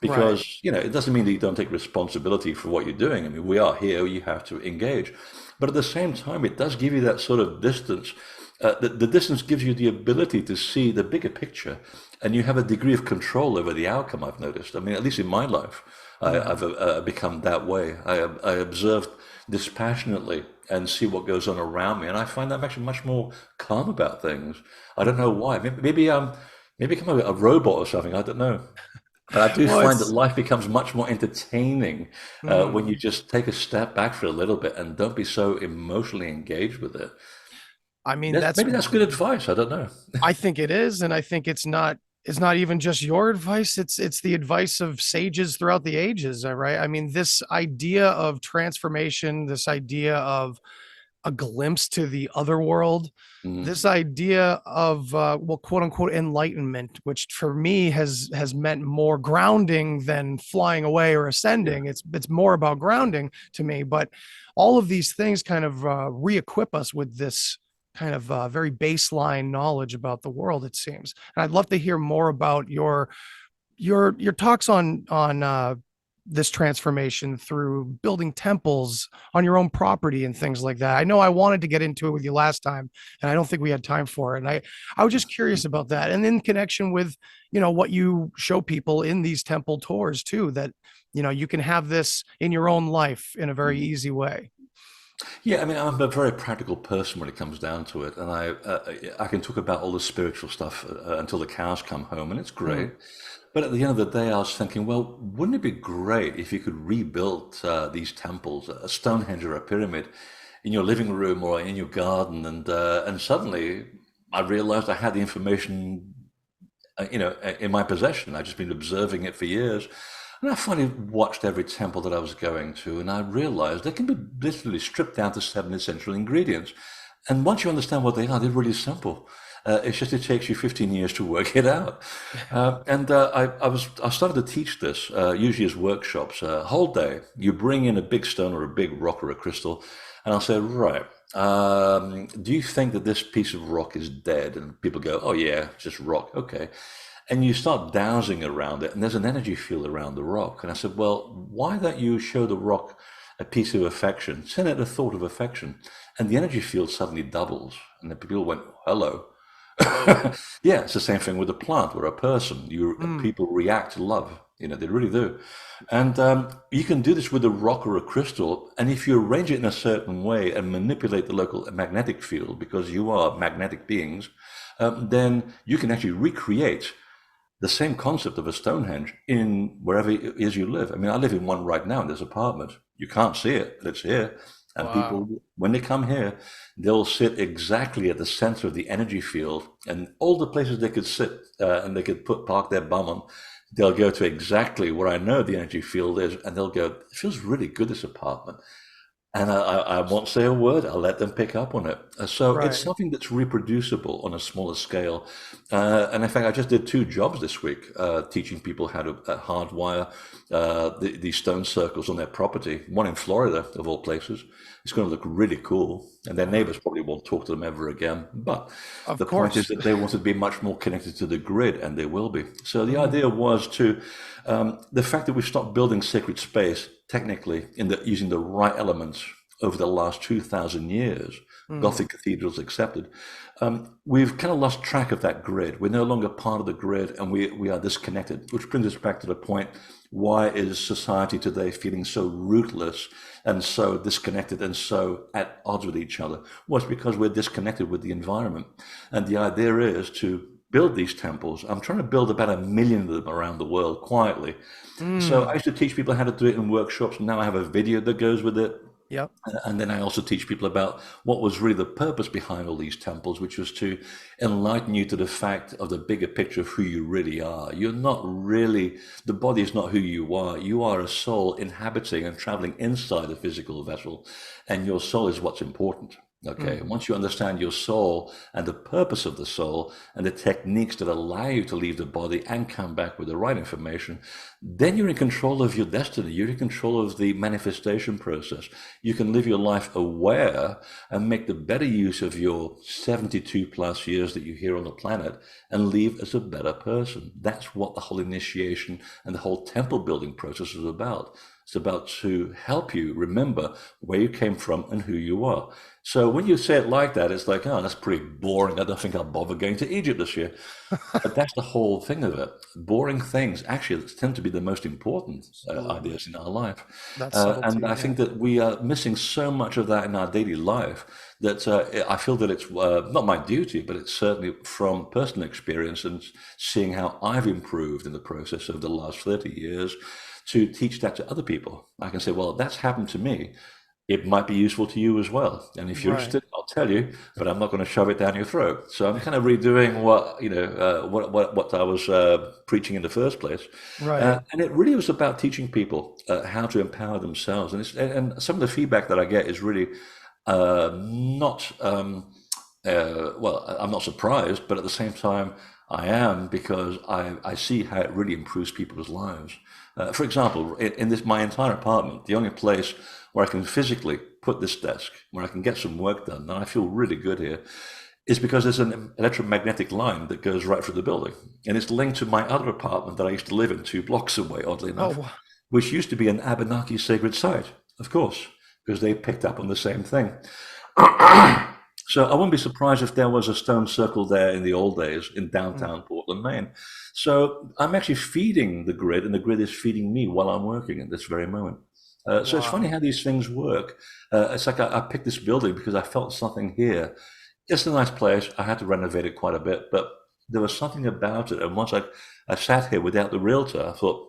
S1: Right.
S7: Because, it doesn't mean that you don't take responsibility for what you're doing. I mean, we are here, you have to engage. But at the same time, it does give you that sort of distance. The distance gives you the ability to see the bigger picture, and you have a degree of control over the outcome, I've noticed. I mean, at least in my life,
S1: Yeah.
S7: I've become that way. I observe dispassionately and see what goes on around me, and I find I'm actually much more calm about things. I don't know why. Maybe I'm a robot or something. I don't know. But I do
S1: Well,
S7: find that
S1: it's,
S7: life becomes much more entertaining when you
S1: mm,
S7: just take a step back for a little bit and don't be so emotionally engaged with it.
S1: I mean, that's
S7: Maybe that's good advice. I don't know.
S1: I think it is, and I think it's not is not even just your advice, it's the advice of sages throughout the ages, right? I mean, this idea of transformation, this idea of a glimpse to the other world,
S7: Mm.
S1: this idea of well, quote unquote enlightenment, which for me has meant more grounding than flying away or
S7: Yeah.
S1: ascending. It's more about grounding to me. But all of these things kind of re-equip us with this kind of very baseline knowledge about the world, it seems. And I'd love to hear more about your talks on this transformation through building temples on your own property and things like that. I know I wanted to get into it with you last time, and I don't think we had time for it. And I was just curious about that, and in connection with what you show people in these temple tours too, that you can have this in your own life in a very easy way.
S7: Yeah, I mean, I'm a very practical person when it comes down to it, and I can talk about all the spiritual stuff until the cows come home, and it's great. But at the end of the day, I was thinking, well, wouldn't it be great if you could rebuild these temples, a Stonehenge or a pyramid, in your living room or in your garden, and suddenly I realized I had the information, in my possession. I've just been observing it for years. And I finally watched every temple that I was going to, and I realized they can be literally stripped down to 7 essential ingredients. And once you understand what they are, they're really simple. It's just it takes you 15 years to work it out. I started to teach this usually as workshops, a whole day. You bring in a big stone or a big rock or a crystal, and I'll say, right, do you think that this piece of rock is dead? And people go, oh yeah, it's just rock. Okay. And you start dowsing around it, and there's an energy field around the rock. And I said, well, why don't you show the rock a piece of affection, send it a thought of affection, and the energy field suddenly doubles. And then people went, hello. Yeah, it's the same thing with a plant or a person. People react to love, they really do. And you can do this with a rock or a crystal, and if you arrange it in a certain way and manipulate the local magnetic field, because you are magnetic beings, then you can actually recreate the same concept of a Stonehenge in wherever it is you live. I mean, I live in one right now in this apartment. You can't see it, but it's here. And people, when they come here, they'll sit exactly at the center of the energy field, and all the places they could sit and they could park their bum on, they'll go to exactly where I know the energy field is, and they'll go, it feels really good, this apartment. And I won't say a word. I'll let them pick up on it. So it's something that's reproducible on a smaller scale. And in fact, I just did 2 jobs this week, teaching people how to hardwire the stone circles on their property. One in Florida, of all places. It's going to look really cool. And their neighbors probably won't talk to them ever again. But the point is that they want to be much more connected to the grid, and they will be. So the idea was to, the fact that we've stopped building sacred space, technically, using the right elements over the last 2,000 years, Gothic cathedrals accepted, we've kind of lost track of that grid. We're no longer part of the grid, and we are disconnected, which brings us back to the point, why is society today feeling so rootless and so disconnected and so at odds with each other? Well, it's because we're disconnected with the environment. And the idea is to build these temples. I'm trying to build about 1 million of them around the world quietly. So I used to teach people how to do it in workshops. Now I have a video that goes with it.
S1: Yep.
S7: And then I also teach people about what was really the purpose behind all these temples, which was to enlighten you to the fact of the bigger picture of who you really are. You're not really, the body is not who you are. You are a soul inhabiting and traveling inside a physical vessel, and your soul is what's important. Okay, once you understand your soul and the purpose of the soul and the techniques that allow you to leave the body and come back with the right information, then you're in control of your destiny. You're in control of the manifestation process. You can live your life aware and make the better use of your 72 plus years that you're here on the planet and leave as a better person. That's what the whole initiation and the whole temple building process is about. It's about to help you remember where you came from and who you are. So when you say it like that, it's like, oh, that's pretty boring. I don't think I'll bother going to Egypt this year. But that's the whole thing of it. Boring things actually tend to be the most important ideas in our life. And I think that we are missing so much of that in our daily life that I feel that it's not my duty, but it's certainly from personal experience and seeing how I've improved in the process of the last 30 years to teach that to other people. I can say, well, that's happened to me. it might be useful to you as well. And if you're
S1: Right.
S7: interested, I'll tell you, but I'm not going to shove it down your throat. So I'm kind of redoing what, what I was preaching in the first place.
S1: Right.
S7: And it really was about teaching people how to empower themselves. And some of the feedback that I get is really not, well, I'm not surprised, but at the same time, I am, because I see how it really improves people's lives. For example, in this my entire apartment, the only place where I can physically put this desk, where I can get some work done, and I feel really good here, is because there's an electromagnetic line that goes right through the building, and it's linked to my other apartment that I used to live in 2 blocks away, oddly enough,
S1: Oh,
S7: which used to be an Abenaki sacred site, of course, because they picked up on the same thing. So I wouldn't be surprised if there was a stone circle there in the old days in downtown Portland, Maine. So I'm actually feeding the grid, and the grid is feeding me while I'm working at this very moment. So it's funny
S1: wow.
S7: how these things work. It's like I picked this building because I felt something here. It's a nice place. I had to renovate it quite a bit, but there was something about it. And once I sat here without the realtor, I thought,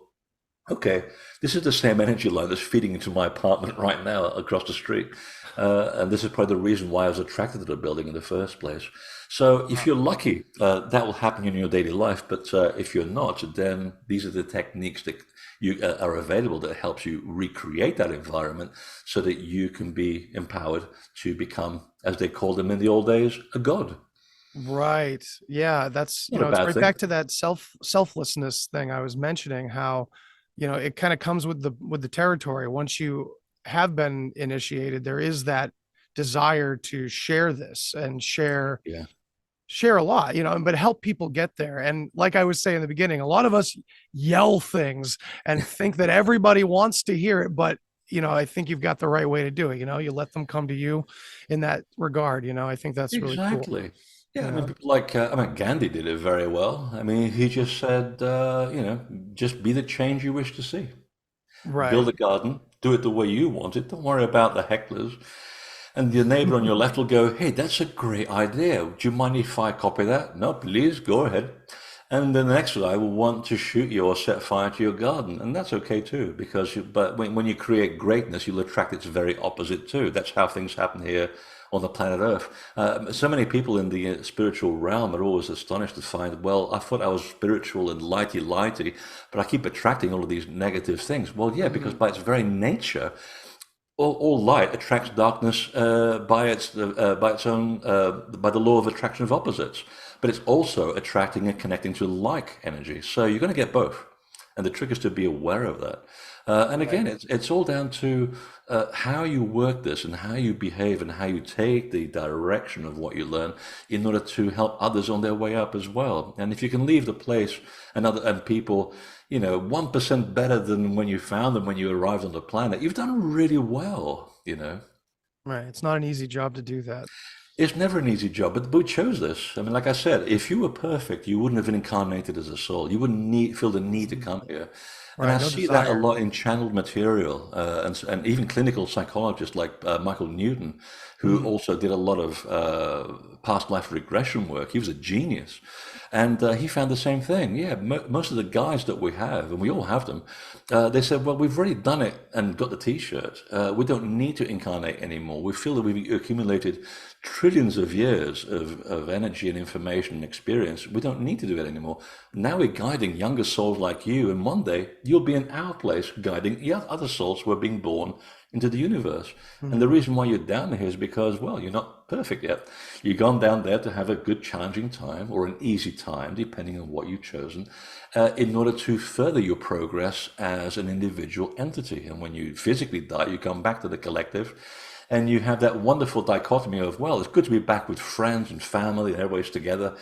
S7: okay, this is the same energy line that's feeding into my apartment right now across the street. And this is probably the reason why I was attracted to the building in the first place. So if you're lucky, that will happen in your daily life. But if you're not, then these are the techniques that you are available that helps you recreate that environment so that you can be empowered to become, as they called them in the old days, a god.
S1: Right. Yeah, that's,
S7: Not a
S1: it's
S7: bad
S1: right
S7: thing.
S1: back to that selflessness thing I was mentioning, how, it kind of comes with the territory. Once you have been initiated, there is that desire to share this and
S7: Yeah.
S1: share a lot, but help people get there. And like I was saying in the beginning, a lot of us yell things and think that everybody wants to hear it, but I think you've got the right way to do it. You let them come to you in that regard. I think that's really cool.
S7: Exactly. Yeah, I mean,
S1: Yeah.
S7: people like, Gandhi did it very well. I mean, he just said, just be the change you wish to see. Build
S1: Right.
S7: a garden, do it the way you want it. Don't worry about the hecklers. And your neighbor on your left will go, hey, that's a great idea. Do you mind if I copy that? No, please, go ahead. And then the next guy will want to shoot you or set fire to your garden. And that's okay too, because but when you create greatness, you'll attract its very opposite too. That's how things happen here on the planet Earth. So many people in the spiritual realm are always astonished to find, well, I thought I was spiritual and lighty, but I keep attracting all of these negative things. Well, yeah, because
S1: Mhm.
S7: by its very nature, all light attracts darkness by its own by the law of attraction of opposites. But it's also attracting and connecting to like energy. So you're going to get both, and the trick is to be aware of that. And
S1: Right.
S7: again, it's all down to how you work this and how you behave and how you take the direction of what you learn in order to help others on their way up as well. And if you can leave the place and people, 1% better than when you found them when you arrived on the planet, you've done really well.
S1: Right. It's not an easy job to do that.
S7: It's never an easy job, but we chose this. I mean, like I said, if you were perfect, you wouldn't have been incarnated as a soul. You wouldn't feel the need to come here. And I
S1: Right. No
S7: see that a
S1: desire.
S7: lot in channeled material, and even clinical psychologists like Michael Newton, who
S1: Mm.
S7: also did a lot of past life regression work. He was a genius. And he found the same thing. Yeah, most of the guys that we have, and we all have them, they said, well, we've already done it and got the t-shirt. We don't need to incarnate anymore. We feel that we've accumulated trillions of years of energy and information and experience. We don't need to do it anymore. Now we're guiding younger souls like you, and one day you'll be in our place guiding other souls who are being born into the universe. And the
S1: Mhm.
S7: reason why you're down here is because, well, you're not perfect yet. You've gone down there to have a good, challenging time or an easy time, depending on what you've chosen, in order to further your progress as an individual entity. And when you physically die, you come back to the collective. And you have that wonderful dichotomy of, well, it's good to be back with friends and family and everybody's together.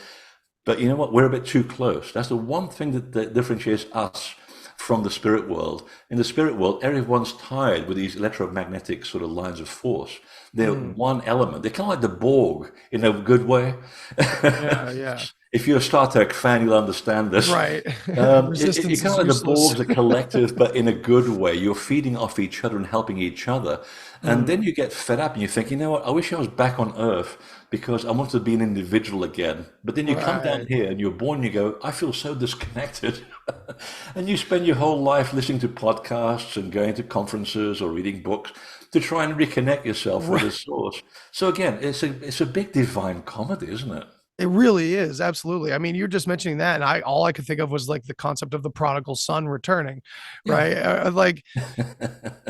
S7: But you know what? We're a bit too close. That's the one thing that differentiates us from the spirit world. In the spirit world, everyone's tied with these electromagnetic sort of lines of force. They're
S1: Mm.
S7: one element. They're kind of like the Borg in a good way.
S1: Yeah. Yeah.
S7: If you're a Star Trek fan, you'll understand this.
S1: Right.
S7: You're
S1: Resistance
S7: kind
S1: is
S7: of like the
S1: useless.
S7: Borgs, a collective, but in a good way. You're feeding off each other and helping each other. And then
S1: Mm.
S7: you get fed up and you think, you know what, I wish I was back on Earth because I want to be an individual again. But then you come down
S1: Right.
S7: here and you're born and you go, I feel so disconnected. And you spend your whole life listening to podcasts and going to conferences or reading books to try and reconnect yourself with the source. So again, it's a big divine comedy, isn't it?
S1: It really is. Absolutely. I mean, you're just mentioning that, and all I could think of was like the concept of the prodigal son returning, right? Like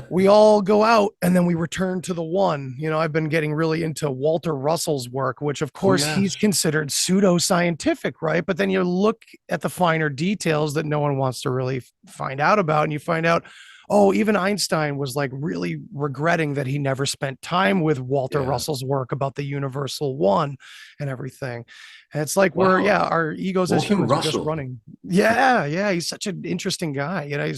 S1: we all go out and then we return to the one. You know, I've been getting really into Walter Russell's work, which of course he's considered pseudoscientific, right? But then you look at the finer details that no one wants to really find out about, and you find out, oh, even Einstein was like really regretting that he never spent time with Walter Russell's work about the universal one and everything. And it's like our egos as humans are just running. Yeah, he's such an interesting guy. You know,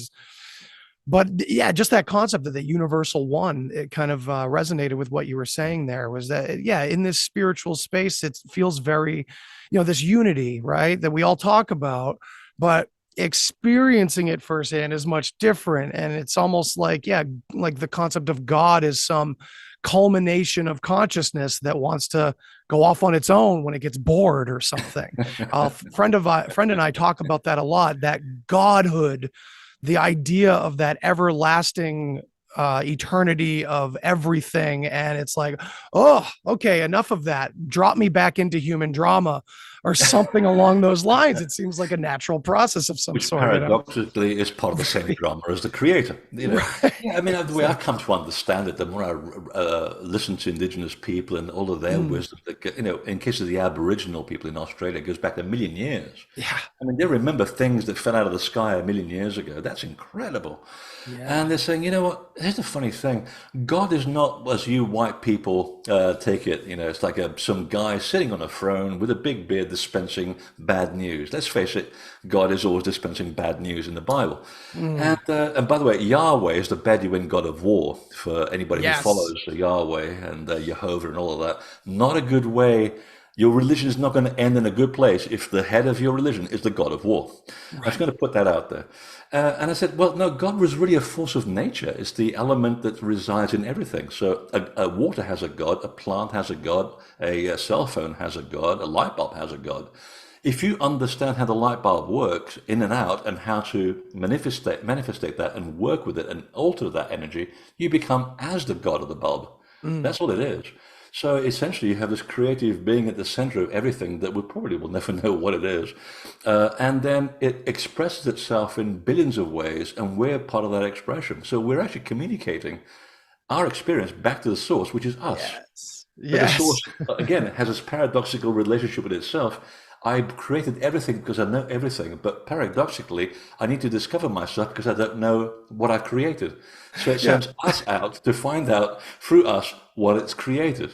S1: but just that concept of the universal one, it kind of resonated with what you were saying there, was that, in this spiritual space, it feels very, this unity, right, that we all talk about, but experiencing it firsthand is much different. And it's almost like, like the concept of God is some culmination of consciousness that wants to go off on its own when it gets bored or something. A friend and I talk about that a lot, that godhood, the idea of that everlasting eternity of everything. And it's like, oh, okay, enough of that. Drop me back into human drama or something along those lines. It seems like a natural process of some sort.
S7: Paradoxically, is part of the same drama as the creator. You know, right. I mean, the way I've come to understand it, the more I listen to indigenous people and all of their wisdom, that, in case of the Aboriginal people in Australia, it goes back a million years.
S1: Yeah,
S7: I mean, they remember things that fell out of the sky a million years ago. That's incredible. Yeah. And they're saying, you know what? Here's the funny thing: God is not, as you white people take it. It's like some guy sitting on a throne with a big beard dispensing bad news. Let's face it, God is always dispensing bad news in the Bible. And by the way, Yahweh is the Bedouin god of war for anybody who follows Yahweh and Jehovah and all of that. Not a good way. Your religion is not going to end in a good place if the head of your religion is the god of war. Right. I was going to put that out there. And I said, well, no, God was really a force of nature. It's the element that resides in everything. So a water has a god, a plant has a god, a cell phone has a god, a light bulb has a god. If you understand how the light bulb works in and out and how to manifest that and work with it and alter that energy, you become as the god of the bulb. That's all it is. So essentially, you have this creative being at the center of everything that we probably will never know what it is. And then it expresses itself in billions of ways, and we're part of that expression. So we're actually communicating our experience back to the source, which is us. Yes. The source, again, has this paradoxical relationship with itself. I created everything because I know everything, but paradoxically, I need to discover myself because I don't know what I've created. So it sends us out to find out through us what it's created.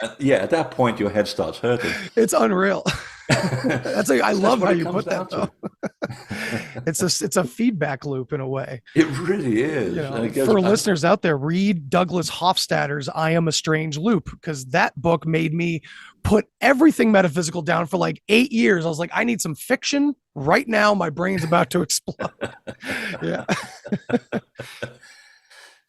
S7: And at that point, your head starts hurting.
S1: It's unreal. I love how you put that, though. It's a feedback loop in a way.
S7: It really is.
S1: For listeners out there, read Douglas Hofstadter's I Am a Strange Loop, because that book made me put everything metaphysical down for like 8 years. I was like, I need some fiction right now. My brain's about to explode. Yeah.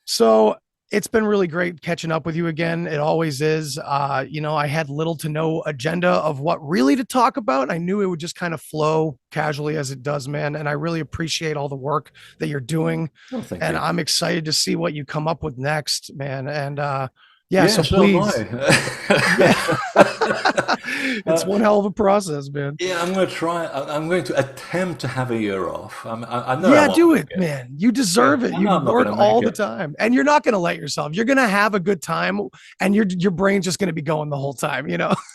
S1: So it's been really great catching up with you again. It always is. I had little to no agenda of what really to talk about. I knew it would just kind of flow casually as it does, man. And I really appreciate all the work that you're doing.
S7: Thank you.
S1: I'm excited to see what you come up with next, man. And so please. It's one hell of a process, man.
S7: Yeah, I'm going to try. I'm going to attempt to have a year off. I know.
S1: Yeah, do it, man. You deserve it. You work all the time, and you're not going to let yourself. You're going to have a good time, and your brain's just going to be going the whole time.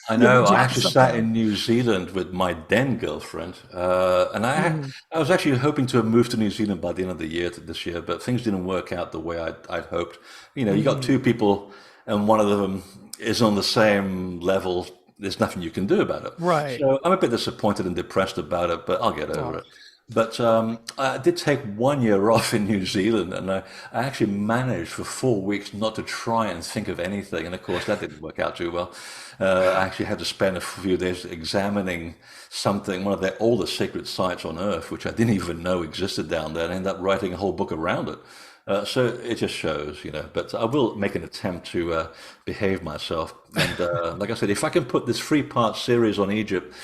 S7: I know. I actually sat in New Zealand with my then girlfriend, and I was actually hoping to have moved to New Zealand by the end of the year this year, but things didn't work out the way I'd hoped. You got two people, and one of them is on the same level. There's nothing you can do about it.
S1: Right.
S7: So I'm a bit disappointed and depressed about it, but I'll get over it. But I did take 1 year off in New Zealand, and I actually managed for 4 weeks not to try and think of anything. And of course, that didn't work out too well. I actually had to spend a few days examining one of the oldest sacred sites on Earth, which I didn't even know existed down there, and ended up writing a whole book around it. So it just shows, but I will make an attempt to behave myself. And like I said, if I can put this 3-part series on Egypt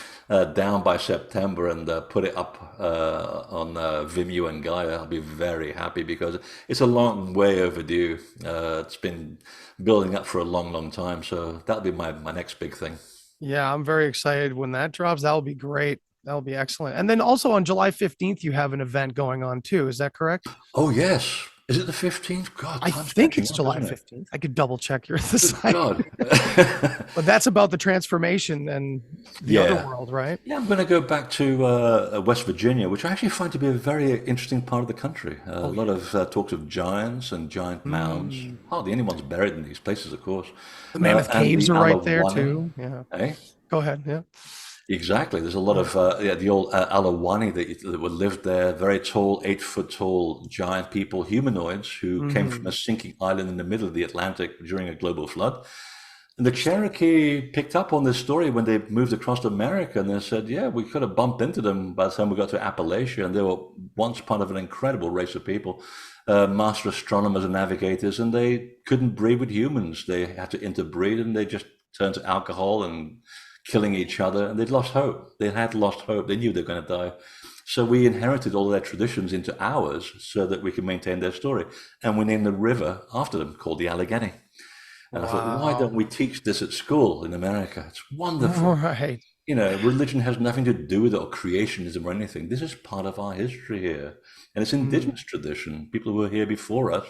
S7: down by September and put it up on Vimeo and Gaia, I'll be very happy because it's a long way overdue. It's been building up for a long, long time. So that'll be my next big thing.
S1: Yeah, I'm very excited when that drops. That'll be great. That'll be excellent. And then also on July 15th, you have an event going on too. Is that correct?
S7: Oh, yes. Is it the 15th? God,
S1: I think it's July 15th. I could double check your the site.
S7: God.
S1: But that's about the transformation and the other world, right?
S7: Yeah, I'm going to go back to West Virginia, which I actually find to be a very interesting part of the country. A lot of talks of giants and giant mounds. Hardly anyone's buried in these places, of course.
S1: The Mammoth Caves are right there
S7: Alawani.
S1: too. Yeah.
S7: Eh?
S1: Go ahead. Yeah.
S7: Exactly. There's a lot of the old Alawani that were lived there, very tall, 8-foot tall giant people, humanoids who came from a sinking island in the middle of the Atlantic during a global flood. And the Cherokee picked up on this story when they moved across America, and they said, yeah, we could have bumped into them by the time we got to Appalachia, and they were once part of an incredible race of people, master astronomers and navigators, and they couldn't breed with humans. They had to interbreed, and they just turned to alcohol and killing each other, and they'd lost hope. They had lost hope. They knew they were going to die. So we inherited all of their traditions into ours so that we could maintain their story. And we named the river after them, called the Allegheny. And I thought, why don't we teach this at school in America? It's wonderful.
S1: Right.
S7: Religion has nothing to do with it or creationism or anything. This is part of our history here. And it's indigenous tradition, people who were here before us.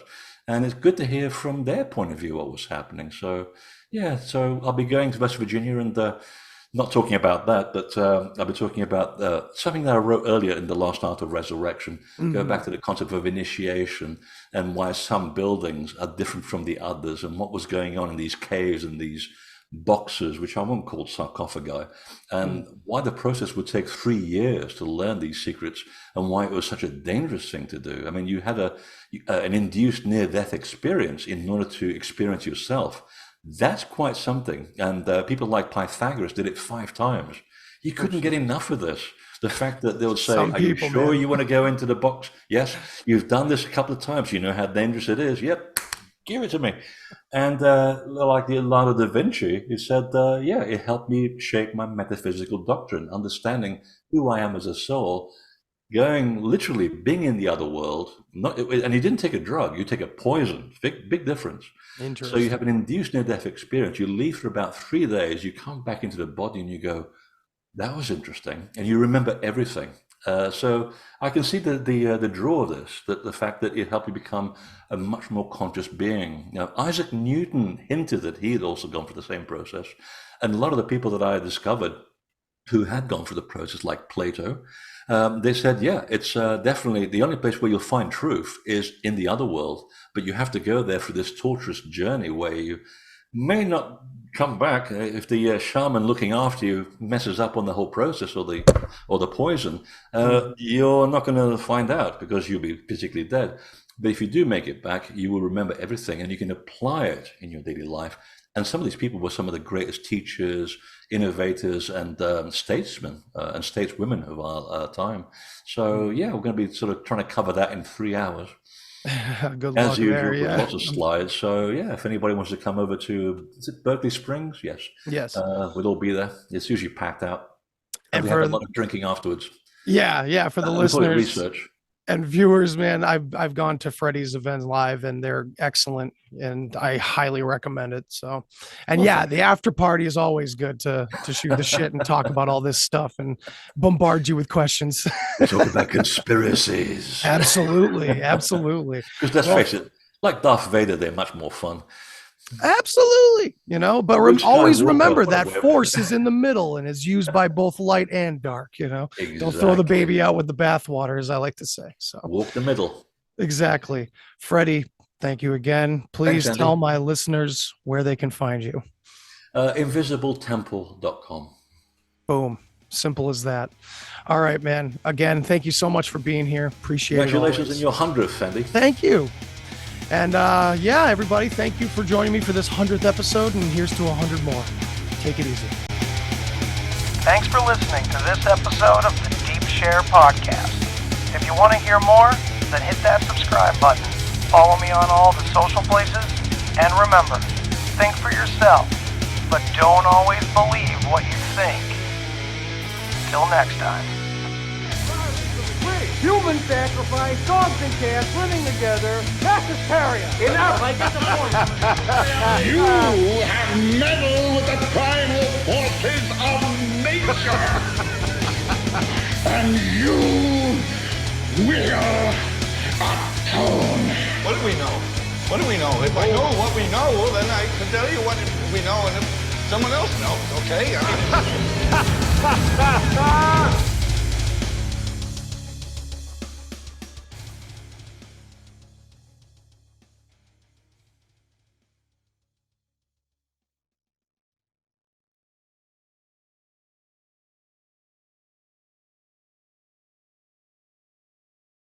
S7: And it's good to hear from their point of view what was happening. So, yeah, so I'll be going to West Virginia and not talking about that, but I'll be talking about something that I wrote earlier in The Last Art of Resurrection. Go back to the concept of initiation and why some buildings are different from the others and what was going on in these caves and these boxes, which I won't call sarcophagi, and why the process would take 3 years to learn these secrets and why it was such a dangerous thing to do. I mean, you had an induced near-death experience in order to experience yourself. That's quite something. And people like Pythagoras did it 5 times. You couldn't get enough of this. The fact that they'll say, are you sure you want to go into the box? Yes, you've done this a couple of times. You know how dangerous it is. Yep, give it to me. And like the Leonardo da Vinci, he said, yeah, it helped me shape my metaphysical doctrine, understanding who I am as a soul, going literally being in the other world. And he didn't take a drug, you take a poison. Big difference. So you have an induced near-death experience. You leave for about 3 days. You come back into the body and you go, that was interesting. And you remember everything. So I can see the draw of this, that the fact that it helped you become a much more conscious being. Now, Isaac Newton hinted that he had also gone through the same process. And a lot of the people that I had discovered who had gone through the process, like Plato, they said, yeah, it's definitely the only place where you'll find truth is in the other world, but you have to go there for this torturous journey where you may not come back if the shaman looking after you messes up on the whole process or the poison. You're not going to find out because you'll be physically dead. But if you do make it back, you will remember everything and you can apply it in your daily life. And some of these people were some of the greatest teachers, innovators, and statesmen and stateswomen of our time. So, yeah, we're going to be sort of trying to cover that in 3 hours.
S1: Good luck
S7: as usual,
S1: there,
S7: with lots of slides. So, yeah, if anybody wants to come over to, is it Berkeley Springs? Yes.
S1: Yes.
S7: We'll all be there. It's usually packed out. And we have a lot of drinking afterwards.
S1: Yeah. For the listeners.
S7: Research.
S1: And viewers, man, I've gone to Freddy's events live and they're excellent and I highly recommend it. So, and yeah, the after party is always good to shoot the shit and talk about all this stuff and bombard you with questions.
S7: Talk about conspiracies.
S1: Absolutely.
S7: Because let's face it, like Darth Vader, they're much more fun.
S1: Absolutely. But always remember that force is in the middle and is used by both light and dark, Exactly. Don't throw the baby out with the bathwater, as I like to say. So
S7: walk the middle.
S1: Exactly. Freddie, thank you again. Please tell my listeners where they can find you.
S7: Invisibletemple.com.
S1: Boom. Simple as that. All right, man. Again, thank you so much for being here. Appreciate it.
S7: Congratulations on your 100th, Fendi.
S1: Thank you. And yeah, everybody, thank you for joining me for this 100th episode, and here's to 100 more. Take it easy. Thanks for listening to this episode of the Deep Share Podcast. If you want to hear more, then hit that subscribe button. Follow me on all the social places. And remember, think for yourself, but don't always believe what you think. Till next time.
S2: Human sacrifice, dogs and cats living together, that's hysteria. Enough, I get the point.
S8: You have meddled with the primal forces of nature. And you will atone.
S9: What do we know? What do we know? If I know what we know, then I can tell you what we know, and if someone else knows, okay? I mean...